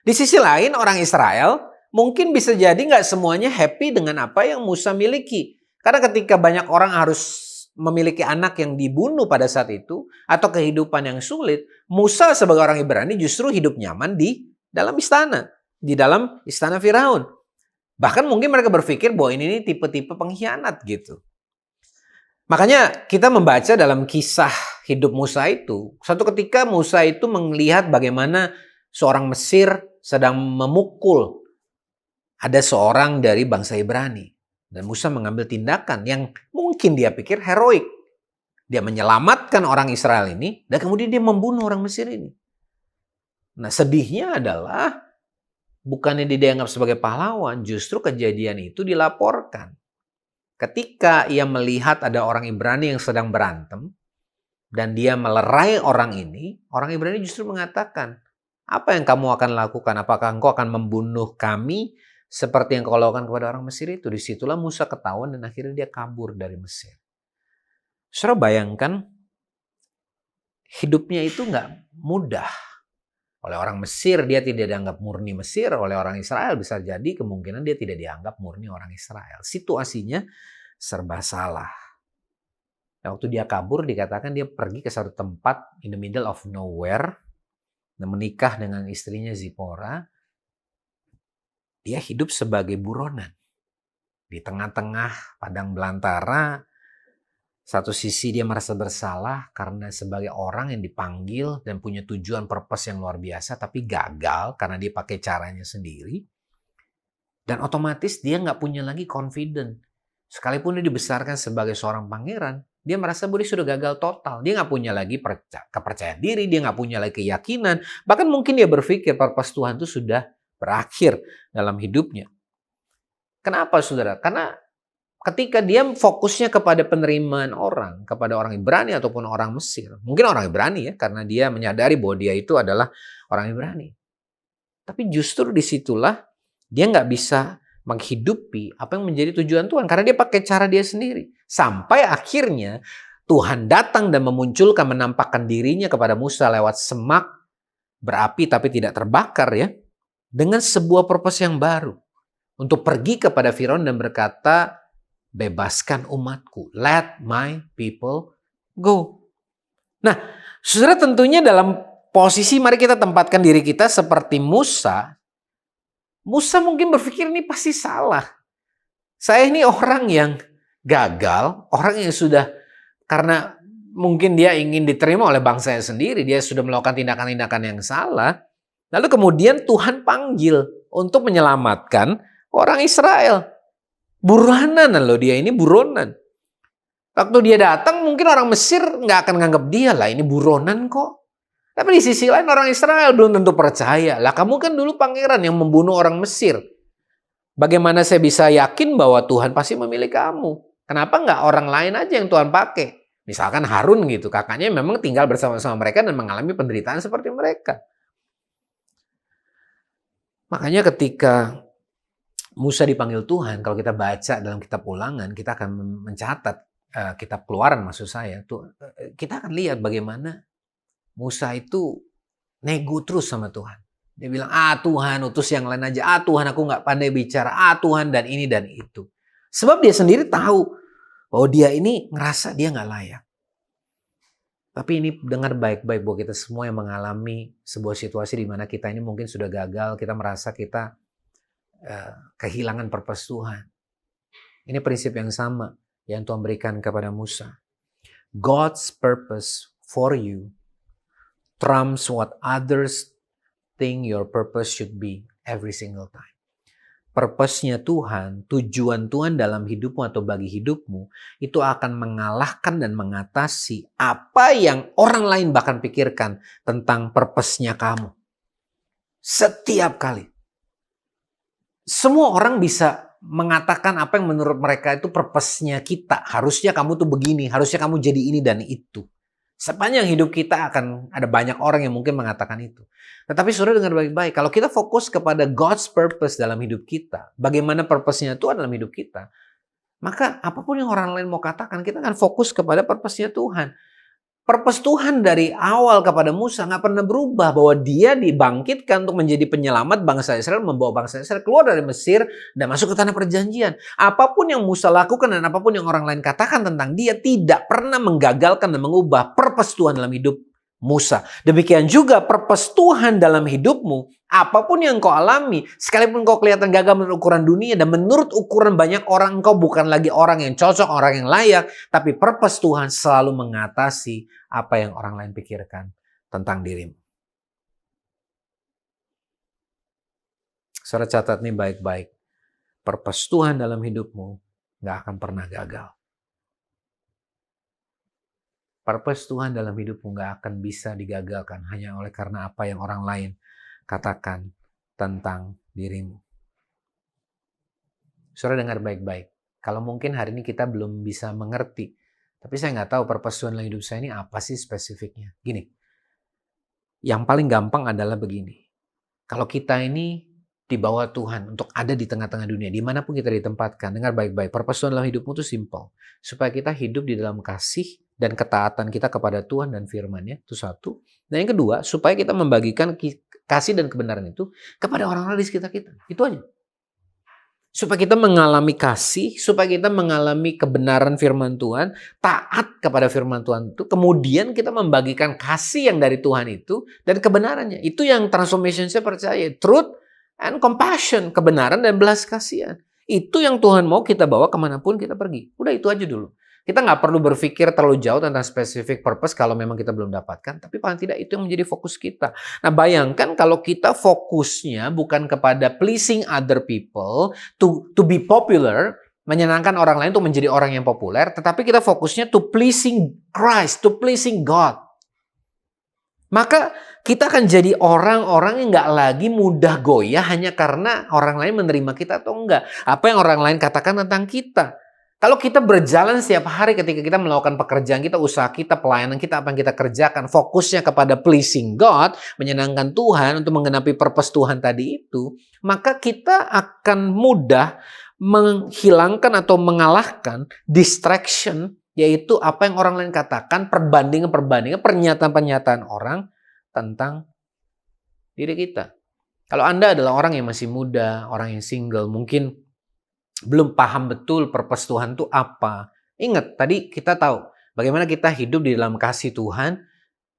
S1: Di sisi lain orang Israel mungkin bisa jadi nggak semuanya happy dengan apa yang Musa miliki. Karena ketika banyak orang harus memiliki anak yang dibunuh pada saat itu, atau kehidupan yang sulit, Musa sebagai orang Ibrani justru hidup nyaman di dalam istana. Di dalam istana Firaun. Bahkan mungkin mereka berpikir bahwa ini tipe-tipe pengkhianat gitu. Makanya kita membaca dalam kisah hidup Musa itu, suatu ketika Musa itu melihat bagaimana seorang Mesir sedang memukul ada seorang dari bangsa Ibrani. Dan Musa mengambil tindakan yang mungkin dia pikir heroik. Dia menyelamatkan orang Israel ini dan kemudian dia membunuh orang Mesir ini. Nah, sedihnya adalah bukannya dia dianggap sebagai pahlawan, justru kejadian itu dilaporkan. Ketika ia melihat ada orang Ibrani yang sedang berantem dan dia melerai orang ini, orang Ibrani justru mengatakan, apa yang kamu akan lakukan? Apakah engkau akan membunuh kami seperti yang kau lakukan kepada orang Mesir itu? Disitulah Musa ketahuan dan akhirnya dia kabur dari Mesir. Saudara bayangkan, hidupnya itu nggak mudah. Oleh orang Mesir dia tidak dianggap murni Mesir, oleh orang Israel bisa jadi kemungkinan dia tidak dianggap murni orang Israel. Situasinya serba salah. Nah, waktu dia kabur dikatakan dia pergi ke satu tempat in the middle of nowhere dan menikah dengan istrinya Zipora. Dia hidup sebagai buronan. Di tengah-tengah padang belantara, satu sisi dia merasa bersalah karena sebagai orang yang dipanggil dan punya tujuan purpose yang luar biasa, tapi gagal karena dia pakai caranya sendiri. Dan otomatis dia nggak punya lagi confident. Sekalipun dia dibesarkan sebagai seorang pangeran, dia merasa bahwa dia sudah gagal total. Dia nggak punya lagi kepercayaan diri, dia nggak punya lagi keyakinan. Bahkan mungkin dia berpikir purpose Tuhan itu sudah berakhir dalam hidupnya. Kenapa, saudara? Karena ketika dia fokusnya kepada penerimaan orang, kepada orang Ibrani ataupun orang Mesir. Mungkin orang Ibrani ya, karena dia menyadari bahwa dia itu adalah orang Ibrani. Tapi justru disitulah dia nggak bisa menghidupi apa yang menjadi tujuan Tuhan. Karena dia pakai cara dia sendiri. Sampai akhirnya Tuhan datang dan memunculkan, menampakkan dirinya kepada Musa lewat semak berapi tapi tidak terbakar ya. Dengan sebuah purpose yang baru. Untuk pergi kepada Firaun dan berkata, bebaskan umatku. Let my people go. Nah, saudara, tentunya dalam posisi mari kita tempatkan diri kita seperti Musa. Musa mungkin berpikir ini pasti salah. Saya ini orang yang gagal, orang yang sudah, karena mungkin dia ingin diterima oleh bangsanya sendiri, dia sudah melakukan tindakan-tindakan yang salah. Lalu kemudian Tuhan panggil untuk menyelamatkan orang Israel. Buronan loh, dia ini buronan. Waktu dia datang mungkin orang Mesir nggak akan nganggap dia lah, ini buronan kok. Tapi di sisi lain orang Israel belum tentu percaya. Lah kamu kan dulu pangeran yang membunuh orang Mesir. Bagaimana saya bisa yakin bahwa Tuhan pasti memilih kamu? Kenapa nggak orang lain aja yang Tuhan pakai? Misalkan Harun gitu, kakaknya memang tinggal bersama-sama mereka dan mengalami penderitaan seperti mereka. Makanya ketika Musa dipanggil Tuhan, kalau kita baca dalam kitab Ulangan, kita akan mencatat, kitab Keluaran maksud saya, kita akan lihat bagaimana Musa itu nego terus sama Tuhan. Dia bilang, Tuhan utus yang lain aja, Tuhan aku nggak pandai bicara, Tuhan dan ini dan itu. Sebab dia sendiri tahu bahwa dia ini ngerasa dia nggak layak. Tapi ini dengar baik-baik bahwa kita semua yang mengalami sebuah situasi di mana kita ini mungkin sudah gagal, kita merasa kita kehilangan purpose Tuhan. Ini prinsip yang sama yang Tuhan berikan kepada Musa. God's purpose for you trumps what others think your purpose should be every single time. Purpose-nya Tuhan, tujuan Tuhan dalam hidupmu atau bagi hidupmu, itu akan mengalahkan dan mengatasi apa yang orang lain bahkan pikirkan tentang purpose-nya kamu. Setiap kali. Semua orang bisa mengatakan apa yang menurut mereka itu purpose-nya kita. Harusnya kamu tuh begini, harusnya kamu jadi ini dan itu. Sepanjang hidup kita akan ada banyak orang yang mungkin mengatakan itu. Tetapi saudara dengar baik-baik, kalau kita fokus kepada God's purpose dalam hidup kita, bagaimana purpose-nya Tuhan dalam hidup kita, maka apapun yang orang lain mau katakan, kita akan fokus kepada purpose-nya Tuhan. Purpose Tuhan dari awal kepada Musa nggak pernah berubah, bahwa dia dibangkitkan untuk menjadi penyelamat bangsa Israel, membawa bangsa Israel keluar dari Mesir dan masuk ke tanah perjanjian. Apapun yang Musa lakukan dan apapun yang orang lain katakan tentang dia tidak pernah menggagalkan dan mengubah purpose Tuhan dalam hidup Musa. Demikian juga purpose Tuhan dalam hidupmu, apapun yang kau alami, sekalipun kau kelihatan gagal menurut ukuran dunia dan menurut ukuran banyak orang, kau bukan lagi orang yang cocok, orang yang layak, tapi purpose Tuhan selalu mengatasi apa yang orang lain pikirkan tentang dirimu. Saudara catat nih baik-baik. Purpose Tuhan dalam hidupmu gak akan pernah gagal. Purpose Tuhan dalam hidupmu gak akan bisa digagalkan hanya oleh karena apa yang orang lain katakan tentang dirimu. Saudara dengar baik-baik. Kalau mungkin hari ini kita belum bisa mengerti, tapi saya nggak tahu purpose Tuhan dalam hidup saya ini apa sih spesifiknya. Gini, yang paling gampang adalah begini. Kalau kita ini dibawa Tuhan untuk ada di tengah-tengah dunia, dimanapun kita ditempatkan, dengar baik-baik. Purpose Tuhan dalam hidupmu itu simple. Supaya kita hidup di dalam kasih dan ketaatan kita kepada Tuhan dan firman-Nya, itu satu. Dan yang kedua, supaya kita membagikan kasih dan kebenaran itu kepada orang-orang di sekitar kita. Itu aja. Supaya kita mengalami kasih, supaya kita mengalami kebenaran firman Tuhan, taat kepada firman Tuhan itu, kemudian kita membagikan kasih yang dari Tuhan itu dan kebenarannya. Itu yang transformation saya percaya. Truth and compassion, kebenaran dan belas kasihan. Itu yang Tuhan mau kita bawa kemanapun kita pergi. Udah itu aja dulu. Kita nggak perlu berpikir terlalu jauh tentang specific purpose kalau memang kita belum dapatkan. Tapi paling tidak itu yang menjadi fokus kita. Nah bayangkan kalau kita fokusnya bukan kepada pleasing other people, to be popular, menyenangkan orang lain untuk menjadi orang yang populer. Tetapi kita fokusnya to pleasing Christ, to pleasing God. Maka kita akan jadi orang-orang yang nggak lagi mudah goyah hanya karena orang lain menerima kita atau enggak. Apa yang orang lain katakan tentang kita. Kalau kita berjalan setiap hari ketika kita melakukan pekerjaan kita, usaha kita, pelayanan kita, apa yang kita kerjakan, fokusnya kepada pleasing God, menyenangkan Tuhan untuk menggenapi purpose Tuhan tadi itu, maka kita akan mudah menghilangkan atau mengalahkan distraction, yaitu apa yang orang lain katakan, perbandingan-perbandingan, pernyataan-pernyataan orang tentang diri kita. Kalau Anda adalah orang yang masih muda, orang yang single, mungkin belum paham betul purpose Tuhan itu apa. Ingat, tadi kita tahu bagaimana kita hidup di dalam kasih Tuhan,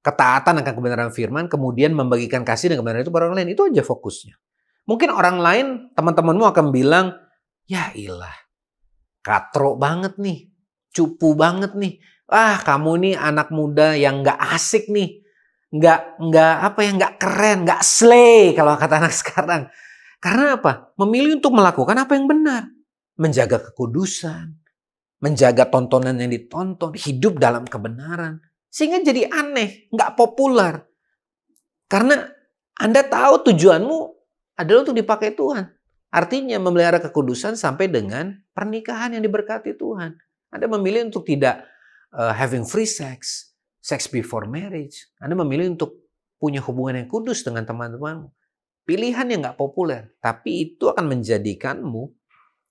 S1: ketaatan akan kebenaran firman, kemudian membagikan kasih dan kebenaran itu pada orang lain. Itu aja fokusnya. Mungkin orang lain, teman-temanmu akan bilang, ya ilah, katro banget nih, cupu banget nih. Kamu nih anak muda yang nggak asik nih. Nggak keren, nggak slay kalau kata anak sekarang. Karena apa? Memilih untuk melakukan apa yang benar. Menjaga kekudusan, menjaga tontonan yang ditonton, hidup dalam kebenaran. Sehingga jadi aneh, nggak populer. Karena Anda tahu tujuanmu adalah untuk dipakai Tuhan. Artinya memelihara kekudusan sampai dengan pernikahan yang diberkati Tuhan. Anda memilih untuk tidak having free sex, sex before marriage. Anda memilih untuk punya hubungan yang kudus dengan teman-temanmu. Pilihan yang nggak populer, tapi itu akan menjadikanmu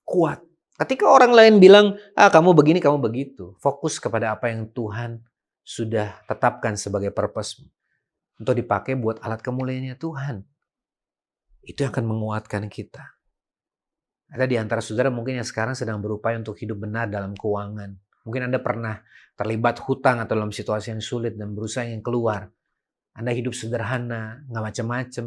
S1: kuat. Ketika orang lain bilang, kamu begini, kamu begitu. Fokus kepada apa yang Tuhan sudah tetapkan sebagai purpose untuk dipakai buat alat kemuliaannya Tuhan. Itu yang akan menguatkan kita. Ada di antara saudara mungkin yang sekarang sedang berupaya untuk hidup benar dalam keuangan. Mungkin Anda pernah terlibat hutang atau dalam situasi yang sulit dan berusaha ingin keluar. Anda hidup sederhana, nggak macam-macam,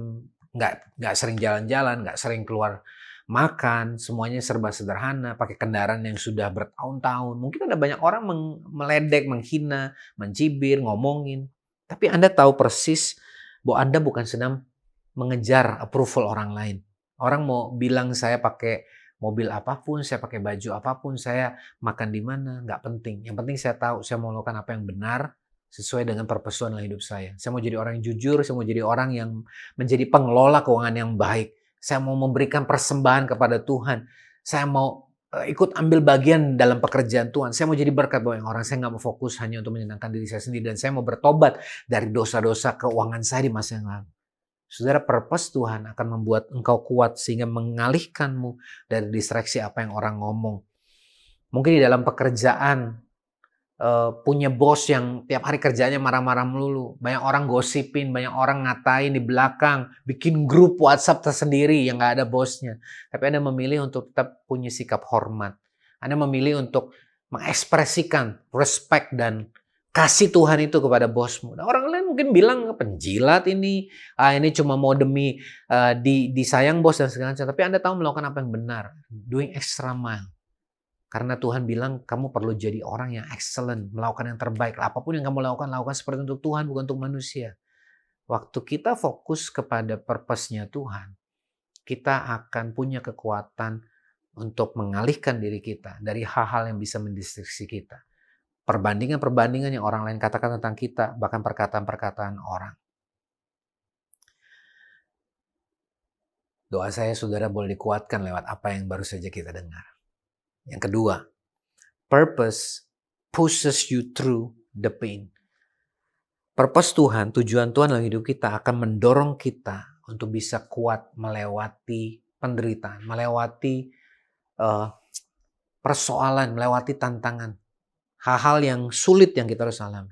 S1: nggak sering jalan-jalan, nggak sering keluar makan, semuanya serba sederhana, pakai kendaraan yang sudah bertahun-tahun. Mungkin ada banyak orang meledek, menghina, mencibir, ngomongin. Tapi Anda tahu persis bahwa Anda bukan sedang mengejar approval orang lain. Orang mau bilang saya pakai mobil apapun, saya pakai baju apapun, saya makan di mana, nggak penting. Yang penting saya tahu saya mau melakukan apa yang benar sesuai dengan purpose Tuhan dalam hidup saya. Saya mau jadi orang yang jujur, saya mau jadi orang yang menjadi pengelola keuangan yang baik. Saya mau memberikan persembahan kepada Tuhan. Saya mau ikut ambil bagian dalam pekerjaan Tuhan. Saya mau jadi berkat bagi orang. Saya nggak mau fokus hanya untuk menyenangkan diri saya sendiri. Dan saya mau bertobat dari dosa-dosa keuangan saya di masa yang lalu. Saudara, purpose Tuhan akan membuat engkau kuat sehingga mengalihkanmu dari distraksi apa yang orang ngomong. Mungkin di dalam pekerjaan, punya bos yang tiap hari kerjanya marah-marah melulu. Banyak orang gosipin, banyak orang ngatain di belakang, bikin grup WhatsApp tersendiri yang gak ada bosnya. Tapi Anda memilih untuk tetap punya sikap hormat. Anda memilih untuk mengekspresikan respect dan kasih Tuhan itu kepada bosmu. Nah, orang lain mungkin bilang penjilat ini cuma mau demi disayang bos dan segala macam. Tapi Anda tahu melakukan apa yang benar, doing extra mile. Karena Tuhan bilang kamu perlu jadi orang yang excellent, melakukan yang terbaik. Apapun yang kamu lakukan seperti untuk Tuhan, bukan untuk manusia. Waktu kita fokus kepada purpose-nya Tuhan, kita akan punya kekuatan untuk mengalihkan diri kita dari hal-hal yang bisa mendistraksi kita. Perbandingan-perbandingan yang orang lain katakan tentang kita, bahkan perkataan-perkataan orang. Doa saya saudara boleh dikuatkan lewat apa yang baru saja kita dengar. Yang kedua, purpose pushes you through the pain. Purpose Tuhan, tujuan Tuhan dalam hidup kita akan mendorong kita untuk bisa kuat melewati penderitaan, melewati persoalan, melewati tantangan. Hal-hal yang sulit yang kita harus alami.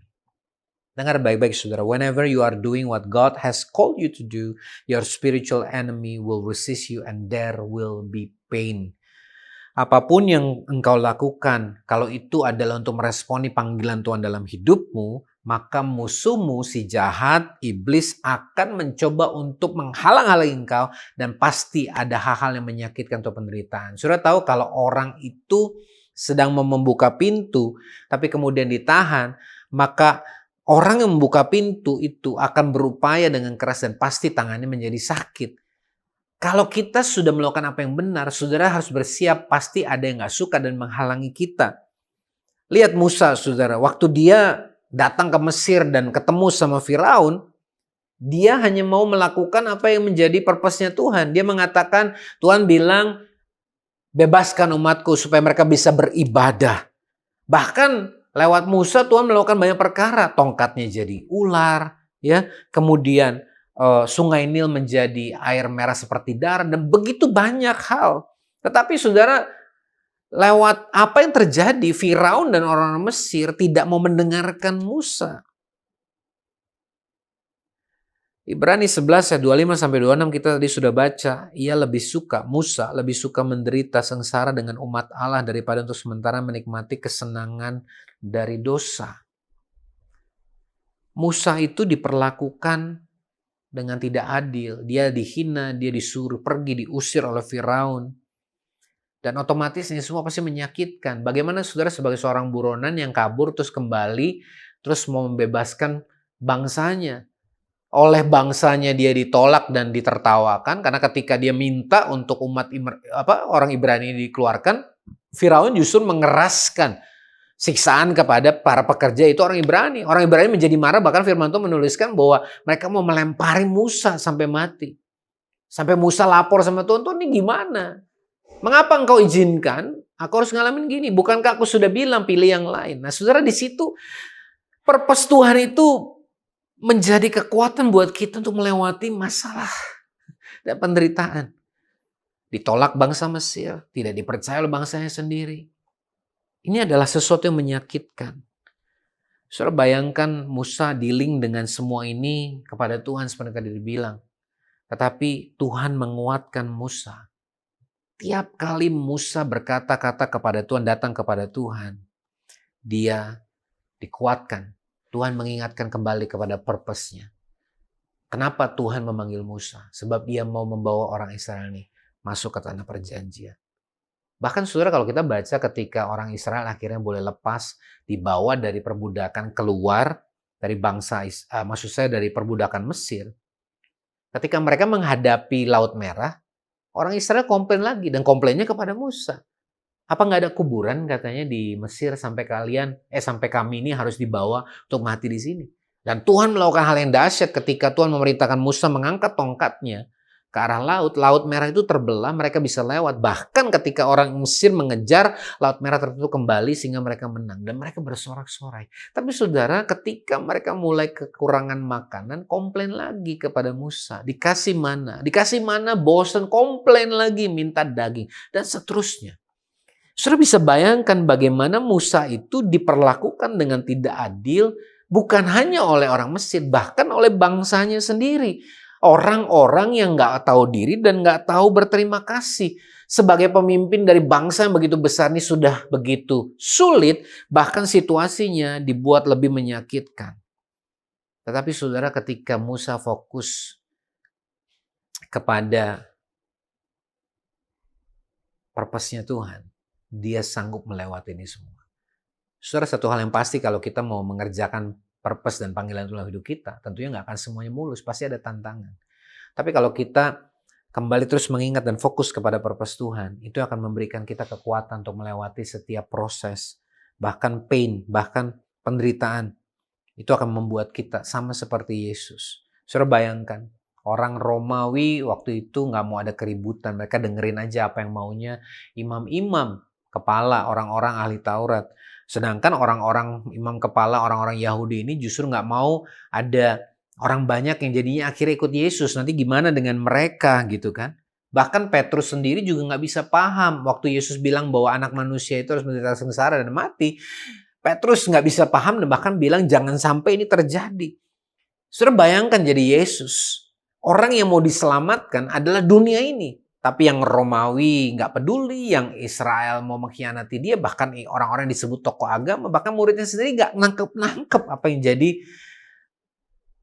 S1: Dengar baik-baik saudara, whenever you are doing what God has called you to do, your spiritual enemy will resist you and there will be pain. Apapun yang engkau lakukan, kalau itu adalah untuk meresponi panggilan Tuhan dalam hidupmu, maka musuhmu si jahat, iblis akan mencoba untuk menghalang-halangi engkau dan pasti ada hal-hal yang menyakitkan atau penderitaan. Saudara tahu kalau orang itu sedang membuka pintu, tapi kemudian ditahan, maka orang yang membuka pintu itu akan berupaya dengan keras dan pasti tangannya menjadi sakit. Kalau kita sudah melakukan apa yang benar, saudara harus bersiap, pasti ada yang gak suka dan menghalangi kita. Lihat Musa, saudara, waktu dia datang ke Mesir dan ketemu sama Firaun, dia hanya mau melakukan apa yang menjadi purpose-nya Tuhan. Dia mengatakan, Tuhan bilang, bebaskan umatku supaya mereka bisa beribadah. Bahkan lewat Musa Tuhan melakukan banyak perkara. Tongkatnya jadi ular, ya. Kemudian sungai Nil menjadi air merah seperti darah dan begitu banyak hal. Tetapi saudara, lewat apa yang terjadi, Firaun dan orang-orang Mesir tidak mau mendengarkan Musa. Ibrani 11 ayat 25 sampai 26 kita tadi sudah baca, Musa lebih suka menderita sengsara dengan umat Allah daripada untuk sementara menikmati kesenangan dari dosa. Musa itu diperlakukan dengan tidak adil, dia dihina, dia disuruh pergi, diusir oleh Firaun. Dan otomatis ini semua pasti menyakitkan. Bagaimana saudara sebagai seorang buronan yang kabur terus kembali, terus mau membebaskan bangsanya. Oleh bangsanya dia ditolak dan ditertawakan karena ketika dia minta untuk orang Ibrani dikeluarkan, Firaun justru mengeraskan siksaan kepada para pekerja itu orang Ibrani. Orang Ibrani menjadi marah, bahkan Firman Tuhan menuliskan bahwa mereka mau melempari Musa sampai mati. Sampai Musa lapor sama Tuhan, Tuhan ini gimana? Mengapa engkau izinkan? Aku harus ngalamin gini. Bukankah aku sudah bilang pilih yang lain? Nah saudara, di situ purpose Tuhan itu menjadi kekuatan buat kita untuk melewati masalah dan penderitaan. Ditolak bangsa Mesir, tidak dipercaya oleh bangsanya sendiri. Ini adalah sesuatu yang menyakitkan. Saudara bayangkan Musa dealing dengan semua ini kepada Tuhan seperti tadi dibilang. Tetapi Tuhan menguatkan Musa. Tiap kali Musa berkata-kata kepada Tuhan, datang kepada Tuhan, dia dikuatkan. Tuhan mengingatkan kembali kepada purpose-nya. Kenapa Tuhan memanggil Musa? Sebab dia mau membawa orang Israel ini masuk ke tanah perjanjian. Bahkan saudara kalau kita baca ketika orang Israel akhirnya boleh lepas, dibawa dari perbudakan keluar dari dari perbudakan Mesir. Ketika mereka menghadapi Laut Merah, orang Israel komplain lagi dan komplainnya kepada Musa. Apa nggak ada kuburan katanya di Mesir sampai kami ini harus dibawa untuk mati di sini. Dan Tuhan melakukan hal yang dahsyat ketika Tuhan memerintahkan Musa mengangkat tongkatnya ke arah laut. Laut Merah itu terbelah, mereka bisa lewat. Bahkan ketika orang Mesir mengejar, Laut Merah tertutup kembali sehingga mereka menang. Dan mereka bersorak-sorai. Tapi saudara, ketika mereka mulai kekurangan makanan, komplain lagi kepada Musa. Dikasih mana, bosan, komplain lagi, minta daging. Dan seterusnya. Saudara bisa bayangkan bagaimana Musa itu diperlakukan dengan tidak adil bukan hanya oleh orang Mesir, bahkan oleh bangsanya sendiri. Orang-orang yang nggak tahu diri dan nggak tahu berterima kasih. Sebagai pemimpin dari bangsa yang begitu besar ini sudah begitu sulit, bahkan situasinya dibuat lebih menyakitkan. Tetapi saudara ketika Musa fokus kepada purpose-nya Tuhan, dia sanggup melewati ini semua. Saudara, satu hal yang pasti kalau kita mau mengerjakan purpose dan panggilan dalam hidup kita, tentunya nggak akan semuanya mulus, pasti ada tantangan. Tapi kalau kita kembali terus mengingat dan fokus kepada purpose Tuhan, itu akan memberikan kita kekuatan untuk melewati setiap proses, bahkan pain, bahkan penderitaan. Itu akan membuat kita sama seperti Yesus. Saudara bayangkan, orang Romawi waktu itu nggak mau ada keributan, mereka dengerin aja apa yang maunya imam-imam kepala, orang-orang ahli Taurat. Sedangkan orang-orang imam kepala, orang-orang Yahudi ini justru nggak mau ada orang banyak yang jadinya akhirnya ikut Yesus. Nanti gimana dengan mereka gitu kan. Bahkan Petrus sendiri juga nggak bisa paham. Waktu Yesus bilang bahwa anak manusia itu harus menderita sengsara dan mati. Petrus nggak bisa paham dan bahkan bilang jangan sampai ini terjadi. Saudara bayangkan jadi Yesus. Orang yang mau diselamatkan adalah dunia ini. Tapi yang Romawi nggak peduli, yang Israel mau mengkhianati dia, bahkan orang-orang yang disebut tokoh agama, bahkan muridnya sendiri nggak nangkep apa yang jadi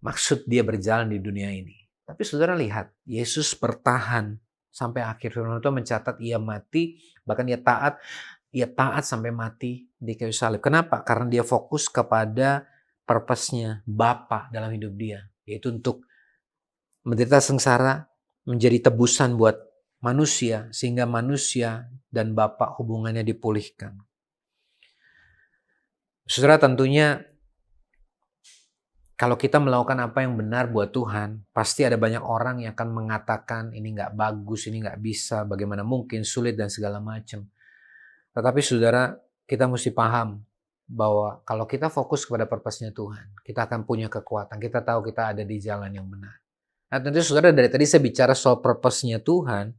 S1: maksud dia berjalan di dunia ini. Tapi saudara lihat, Yesus bertahan sampai akhir. Firman Tuhan mencatat ia mati, bahkan ia taat sampai mati di kayu salib. Kenapa? Karena dia fokus kepada purpose-nya Bapa dalam hidup dia, yaitu untuk menderita sengsara, menjadi tebusan buat manusia, sehingga manusia dan Bapa hubungannya dipulihkan. Saudara, tentunya kalau kita melakukan apa yang benar buat Tuhan, pasti ada banyak orang yang akan mengatakan ini nggak bagus, ini nggak bisa, bagaimana mungkin, sulit dan segala macam. Tetapi saudara, kita mesti paham bahwa kalau kita fokus kepada purpose-nya Tuhan, kita akan punya kekuatan, kita tahu kita ada di jalan yang benar. Nah tentu saudara, dari tadi saya bicara soal purpose-nya Tuhan,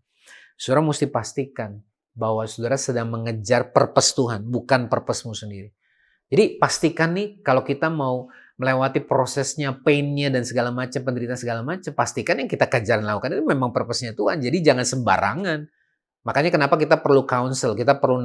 S1: saudara mesti pastikan bahwa saudara sedang mengejar purpose Tuhan, bukan purpose-mu sendiri. Jadi pastikan nih kalau kita mau melewati prosesnya, pain-nya dan segala macam, penderitaan segala macam, pastikan yang kita kejar dan lakukan itu memang purpose-nya Tuhan. Jadi jangan sembarangan. Makanya kenapa kita perlu counsel, kita perlu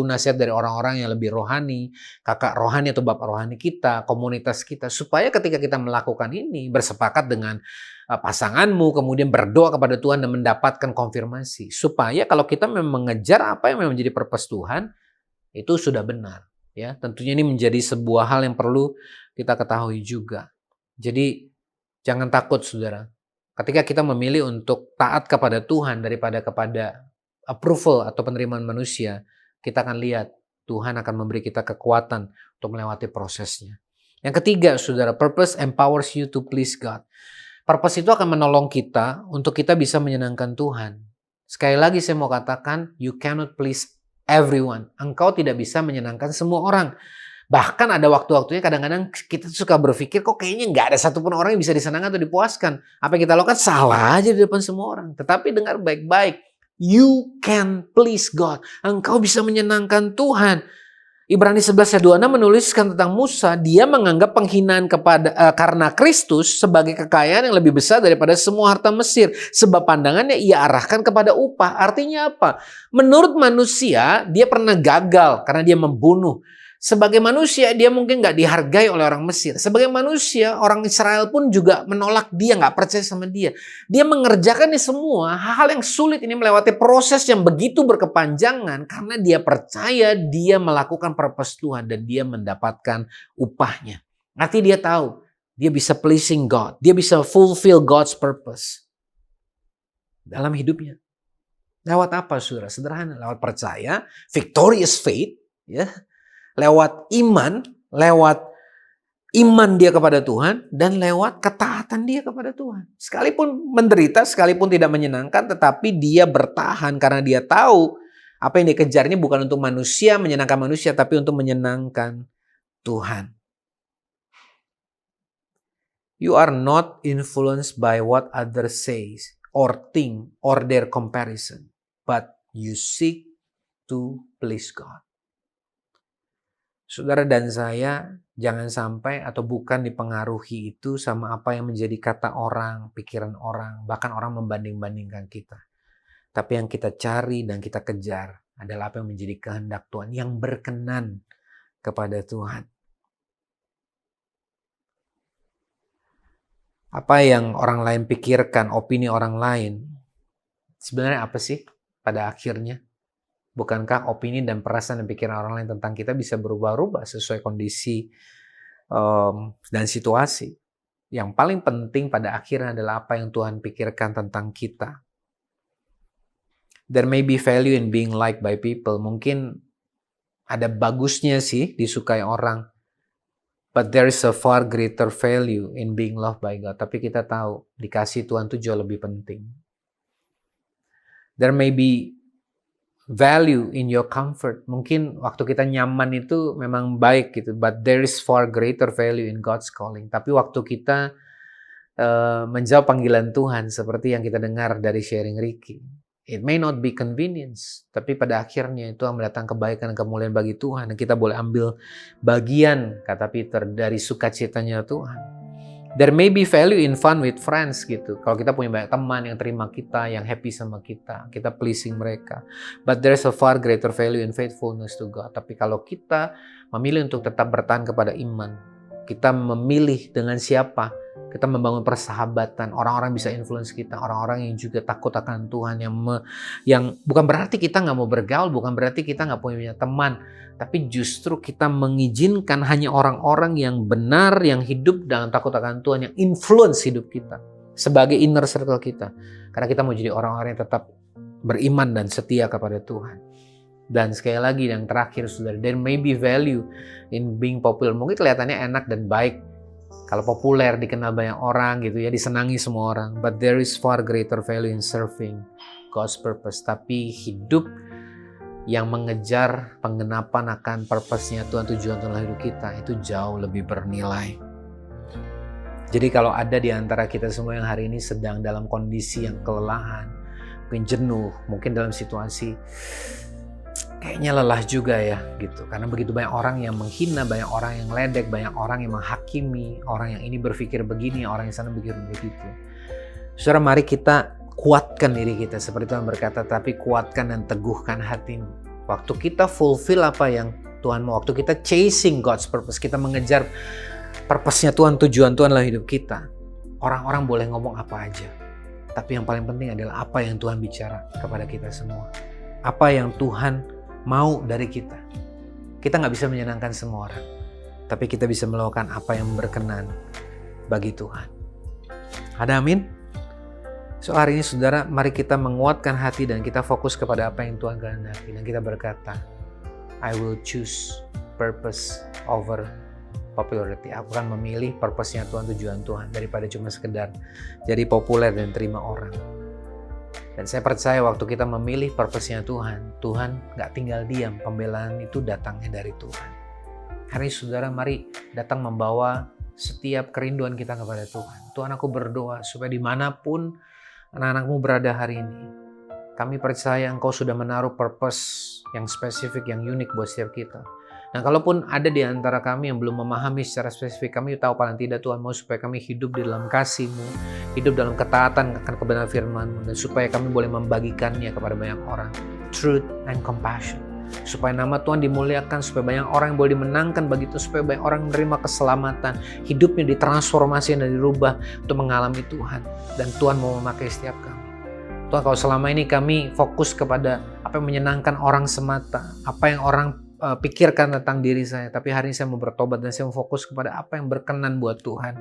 S1: nasihat dari orang-orang yang lebih rohani, kakak rohani atau bapak rohani kita, komunitas kita, supaya ketika kita melakukan ini, bersepakat dengan pasanganmu, kemudian berdoa kepada Tuhan dan mendapatkan konfirmasi. Supaya kalau kita memang mengejar apa yang memang menjadi purpose Tuhan, itu sudah benar. Ya, tentunya ini menjadi sebuah hal yang perlu kita ketahui juga. Jadi jangan takut saudara. Ketika kita memilih untuk taat kepada Tuhan daripada kepada approval atau penerimaan manusia, kita akan lihat Tuhan akan memberi kita kekuatan untuk melewati prosesnya. Yang ketiga, saudara, purpose empowers you to please God. Purpose itu akan menolong kita untuk kita bisa menyenangkan Tuhan. Sekali lagi saya mau katakan, you cannot please everyone. Engkau tidak bisa menyenangkan semua orang. Bahkan ada waktu-waktunya kadang-kadang kita suka berpikir kok kayaknya nggak ada satupun orang yang bisa disenangkan atau dipuaskan. Apa yang kita lakukan salah aja di depan semua orang. Tetapi dengar baik-baik. You can please God. Engkau bisa menyenangkan Tuhan. Ibrani 11 ayat 26 menuliskan tentang Musa. Dia menganggap penghinaan karena Kristus sebagai kekayaan yang lebih besar daripada semua harta Mesir. Sebab pandangannya ia arahkan kepada upah. Artinya apa? Menurut manusia dia pernah gagal karena dia membunuh. Sebagai manusia, dia mungkin nggak dihargai oleh orang Mesir. Sebagai manusia, orang Israel pun juga menolak dia, nggak percaya sama dia. Dia mengerjakan ini semua, hal-hal yang sulit ini melewati proses yang begitu berkepanjangan karena dia percaya dia melakukan purpose Tuhan dan dia mendapatkan upahnya. Artinya dia tahu, dia bisa pleasing God, dia bisa fulfill God's purpose dalam hidupnya. Lewat apa, saudara? Sederhana, lewat percaya, victorious faith, ya. Lewat iman dia kepada Tuhan, dan lewat ketaatan dia kepada Tuhan. Sekalipun menderita, sekalipun tidak menyenangkan, tetapi dia bertahan karena dia tahu apa yang dikejarnya bukan untuk manusia, menyenangkan manusia, tapi untuk menyenangkan Tuhan. You are not influenced by what others say or think or their comparison, but you seek to please God. Saudara dan saya jangan sampai atau bukan dipengaruhi itu sama apa yang menjadi kata orang, pikiran orang, bahkan orang membanding-bandingkan kita. Tapi yang kita cari dan kita kejar adalah apa yang menjadi kehendak Tuhan, yang berkenan kepada Tuhan. Apa yang orang lain pikirkan, opini orang lain, sebenarnya apa sih pada akhirnya? Bukankah opini dan perasaan dan pikiran orang lain tentang kita bisa berubah-ubah sesuai kondisi dan situasi? Yang paling penting pada akhirnya adalah apa yang Tuhan pikirkan tentang kita. There may be value in being liked by people. Mungkin ada bagusnya sih disukai orang. But there is a far greater value in being loved by God. Tapi kita tahu dikasih Tuhan itu jauh lebih penting. There may be value in your comfort. Mungkin waktu kita nyaman itu memang baik gitu, but there is far greater value in God's calling. Tapi waktu kita menjawab panggilan Tuhan seperti yang kita dengar dari sharing Ricky, it may not be convenience, tapi pada akhirnya itu akan mendatangkan kebaikan dan kemuliaan bagi Tuhan, dan kita boleh ambil bagian, kata Peter, dari sukacitanya Tuhan. There may be value in fun with friends gitu. Kalau kita punya banyak teman yang terima kita, yang happy sama kita pleasing mereka. But there's a far greater value in faithfulness to God. Tapi kalau kita memilih untuk tetap bertahan kepada iman, kita memilih dengan siapa, kita membangun persahabatan, orang-orang bisa influence kita, orang-orang yang juga takut akan Tuhan, yang bukan berarti kita nggak mau bergaul, bukan berarti kita nggak punya teman, tapi justru kita mengizinkan hanya orang-orang yang benar, yang hidup dengan takut akan Tuhan, yang influence hidup kita sebagai inner circle kita. Karena kita mau jadi orang-orang yang tetap beriman dan setia kepada Tuhan. Dan sekali lagi yang terakhir, saudara, there may be value in being popular. Mungkin kelihatannya enak dan baik kalau populer, dikenal banyak orang gitu ya, disenangi semua orang. But there is far greater value in serving God's purpose. Tapi hidup yang mengejar penggenapan akan purpose-nya Tuhan, tujuan Tuhan hidup kita, itu jauh lebih bernilai. Jadi kalau ada di antara kita semua yang hari ini sedang dalam kondisi yang kelelahan, mungkin jenuh, mungkin dalam situasi kayaknya lelah juga ya gitu. Karena begitu banyak orang yang menghina, banyak orang yang ledek, banyak orang yang menghakimi, orang yang ini berpikir begini, orang yang sana berpikir begitu. Saudara, mari kita kuatkan diri kita seperti Tuhan berkata, tapi kuatkan dan teguhkan hatimu. Waktu kita fulfill apa yang Tuhan mau, waktu kita chasing God's purpose, kita mengejar purpose-nya Tuhan, tujuan Tuhan dalam hidup kita. Orang-orang boleh ngomong apa aja, tapi yang paling penting adalah apa yang Tuhan bicara kepada kita semua. Apa yang Tuhan mau dari kita. Kita nggak bisa menyenangkan semua orang, tapi kita bisa melakukan apa yang berkenan bagi Tuhan. Ada amin? So hari ini saudara, mari kita menguatkan hati dan kita fokus kepada apa yang Tuhan kehendaki. Dan kita berkata, I will choose purpose over popularity. Aku akan memilih purpose-nya Tuhan, tujuan Tuhan, daripada cuma sekedar jadi populer dan terima orang. Dan saya percaya waktu kita memilih purpose-nya Tuhan, Tuhan gak tinggal diam. Pembelaan itu datangnya dari Tuhan. Hari ini saudara, mari datang membawa setiap kerinduan kita kepada Tuhan. Tuhan, aku berdoa supaya dimanapun anak-anakmu berada hari ini, kami percaya Engkau sudah menaruh purpose yang spesifik, yang unik buat setiap kita. Dan kalaupun ada di antara kami yang belum memahami secara spesifik, kami tahu paling tidak Tuhan mau supaya kami hidup di dalam kasih-Mu, hidup dalam ketaatan akan kebenaran firman-Mu, dan supaya kami boleh membagikannya kepada banyak orang. Truth and compassion. Supaya nama Tuhan dimuliakan, supaya banyak orang yang boleh dimenangkan begitu, supaya banyak orang menerima keselamatan, hidupnya ditransformasi dan dirubah untuk mengalami Tuhan. Dan Tuhan mau memakai setiap kami. Tuhan, kalau selama ini kami fokus kepada apa yang menyenangkan orang semata, apa yang orang pikirkan tentang diri saya, tapi hari ini saya mau bertobat dan saya mau fokus kepada apa yang berkenan buat Tuhan.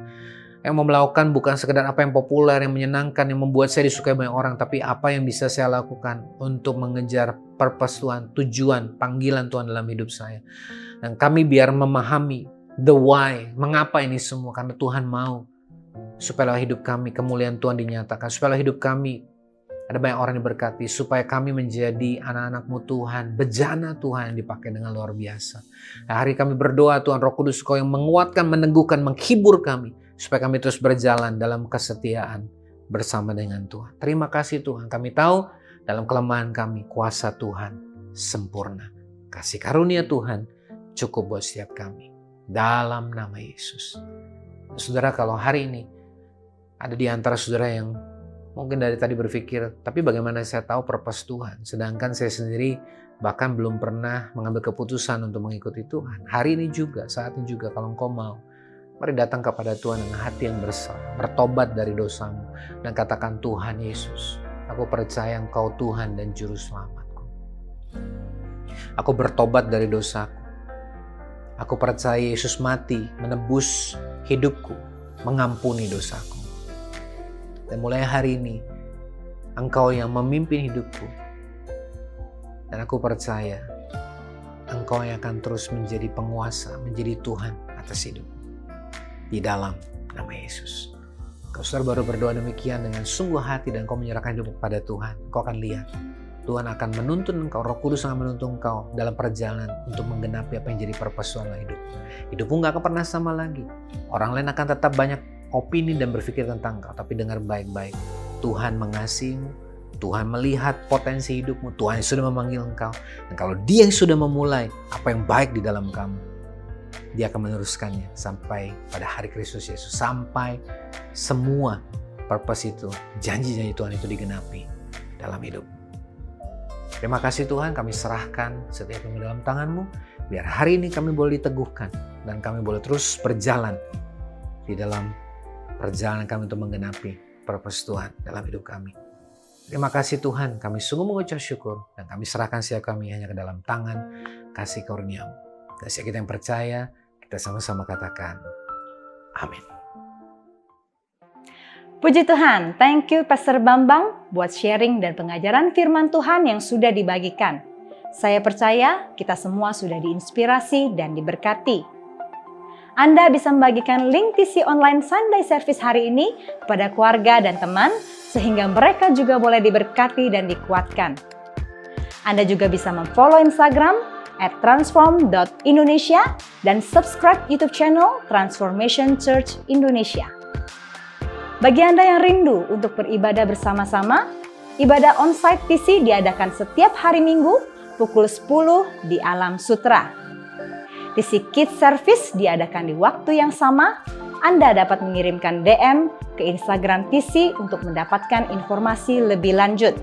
S1: Yang mau melakukan bukan sekedar apa yang populer, yang menyenangkan, yang membuat saya disukai banyak orang, tapi apa yang bisa saya lakukan untuk mengejar purpose Tuhan, tujuan, panggilan Tuhan dalam hidup saya. Dan kami biar memahami the why, mengapa ini semua, karena Tuhan mau supaya hidup kami, kemuliaan Tuhan dinyatakan, supaya hidup kami ada banyak orang yang diberkati, supaya kami menjadi anak-anak-Mu Tuhan, bejana Tuhan yang dipakai dengan luar biasa. Nah, hari kami berdoa Tuhan, Roh Kudus Kau yang menguatkan, meneguhkan, menghibur kami, supaya kami terus berjalan dalam kesetiaan bersama dengan Tuhan. Terima kasih Tuhan, kami tahu dalam kelemahan kami, kuasa Tuhan sempurna. Kasih karunia Tuhan cukup buat setiap kami. Dalam nama Yesus. Saudara, kalau hari ini ada di antara saudara yang mungkin dari tadi berpikir, tapi bagaimana saya tahu purpose Tuhan? Sedangkan saya sendiri bahkan belum pernah mengambil keputusan untuk mengikuti Tuhan. Hari ini juga, saat ini juga, kalau engkau mau, mari datang kepada Tuhan dengan hati yang bersalah, bertobat dari dosamu, dan katakan, Tuhan Yesus, aku percaya Engkau Tuhan dan Juru Selamatku. Aku bertobat dari dosaku. Aku percaya Yesus mati, menebus hidupku, mengampuni dosaku. Dan mulai hari ini, Engkau yang memimpin hidupku. Dan aku percaya, Engkau yang akan terus menjadi penguasa, menjadi Tuhan atas hidupku. Di dalam nama Yesus. Kau saudara baru berdoa demikian dengan sungguh hati dan kau menyerahkan hidup kepada Tuhan. Kau akan lihat, Tuhan akan menuntun engkau, Roh Kudus akan menuntun engkau dalam perjalanan untuk menggenapi apa yang jadi purpose dalam hidup. Hidupmu gak akan pernah sama lagi. Orang lain akan tetap banyak opini dan berpikir tentang kau, tapi dengar baik-baik. Tuhan mengasihimu, Tuhan melihat potensi hidupmu, Tuhan yang sudah memanggil engkau. Dan kalau Dia yang sudah memulai apa yang baik di dalam kamu, Dia akan meneruskannya sampai pada hari Kristus Yesus, sampai semua purpose itu, janji-janji Tuhan itu digenapi dalam hidup. Terima kasih Tuhan, kami serahkan setiap kami dalam tangan-Mu, biar hari ini kami boleh diteguhkan dan kami boleh terus berjalan di dalam perjalanan kami untuk menggenapi purpose Tuhan dalam hidup kami. Terima kasih Tuhan, kami sungguh mengucap syukur dan kami serahkan setiap kami hanya ke dalam tangan kasih karunia-Mu. Dan setiap kita yang percaya, kita sama-sama katakan, amin.
S2: Puji Tuhan, thank you Pastor Bambang buat sharing dan pengajaran firman Tuhan yang sudah dibagikan. Saya percaya kita semua sudah diinspirasi dan diberkati. Anda bisa membagikan link TC Online Sunday Service hari ini kepada keluarga dan teman, sehingga mereka juga boleh diberkati dan dikuatkan. Anda juga bisa memfollow Instagram @transform.indonesia dan subscribe YouTube channel Transformation Church Indonesia. Bagi Anda yang rindu untuk beribadah bersama-sama, ibadah onsite TC diadakan setiap hari Minggu pukul 10 di Alam Sutra. TC Kids Service diadakan di waktu yang sama. Anda dapat mengirimkan DM ke Instagram TC untuk mendapatkan informasi lebih lanjut.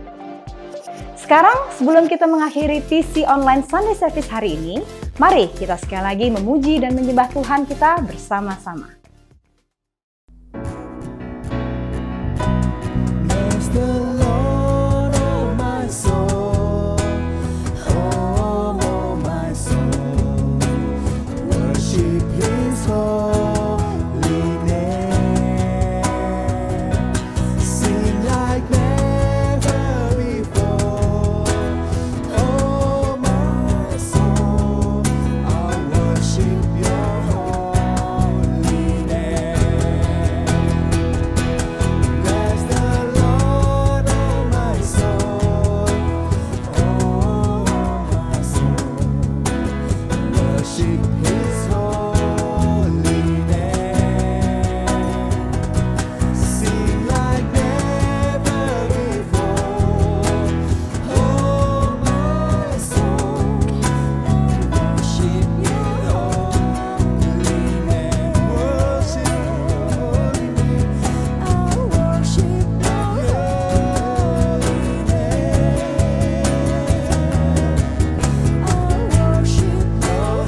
S2: Sekarang, sebelum kita mengakhiri TC Online Sunday Service hari ini, mari kita sekali lagi memuji dan menyembah Tuhan kita bersama-sama.
S3: Bless the Lord, oh my soul. Oh my soul. Worship His holy name. Sing like never before. Oh my soul, I worship Your holy name. Bless the Lord, oh my soul. Oh my soul. Worship His holy name. Sing like never before. Oh my soul. Worship Your holy name. Worship Your holy name. I worship Your holy name. I worship Your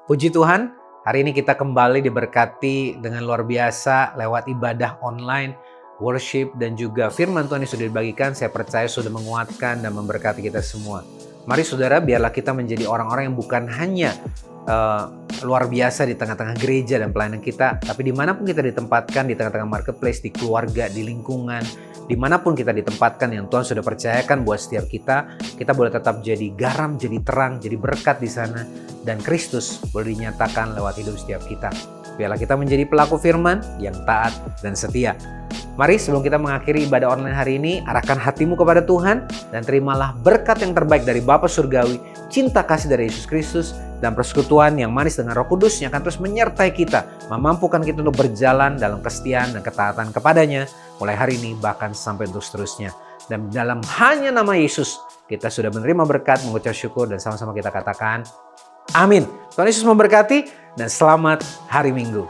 S1: Puji Tuhan, hari ini kita kembali diberkati dengan luar biasa lewat ibadah online, worship, dan juga firman Tuhan yang sudah dibagikan. Saya percaya sudah menguatkan dan memberkati kita semua. Mari saudara, biarlah kita menjadi orang-orang yang bukan hanya luar biasa di tengah-tengah gereja dan pelayanan kita, tapi dimanapun kita ditempatkan, di tengah-tengah marketplace, di keluarga, di lingkungan, dimanapun kita ditempatkan yang Tuhan sudah percayakan buat setiap kita boleh tetap jadi garam, jadi terang, jadi berkat di sana, dan Kristus boleh dinyatakan lewat hidup setiap kita. Biarlah kita menjadi pelaku firman yang taat dan setia. Mari sebelum kita mengakhiri ibadah online hari ini, arahkan hatimu kepada Tuhan dan terimalah berkat yang terbaik dari Bapa Surgawi, cinta kasih dari Yesus Kristus, dan persekutuan yang manis dengan Roh Kudus yang akan terus menyertai kita, memampukan kita untuk berjalan dalam kesetiaan dan ketaatan kepadanya, mulai hari ini bahkan sampai untuk seterusnya. Dan dalam hanya nama Yesus, kita sudah menerima berkat, mengucap syukur, dan sama-sama kita katakan, amin. Tuhan Yesus memberkati dan selamat hari Minggu.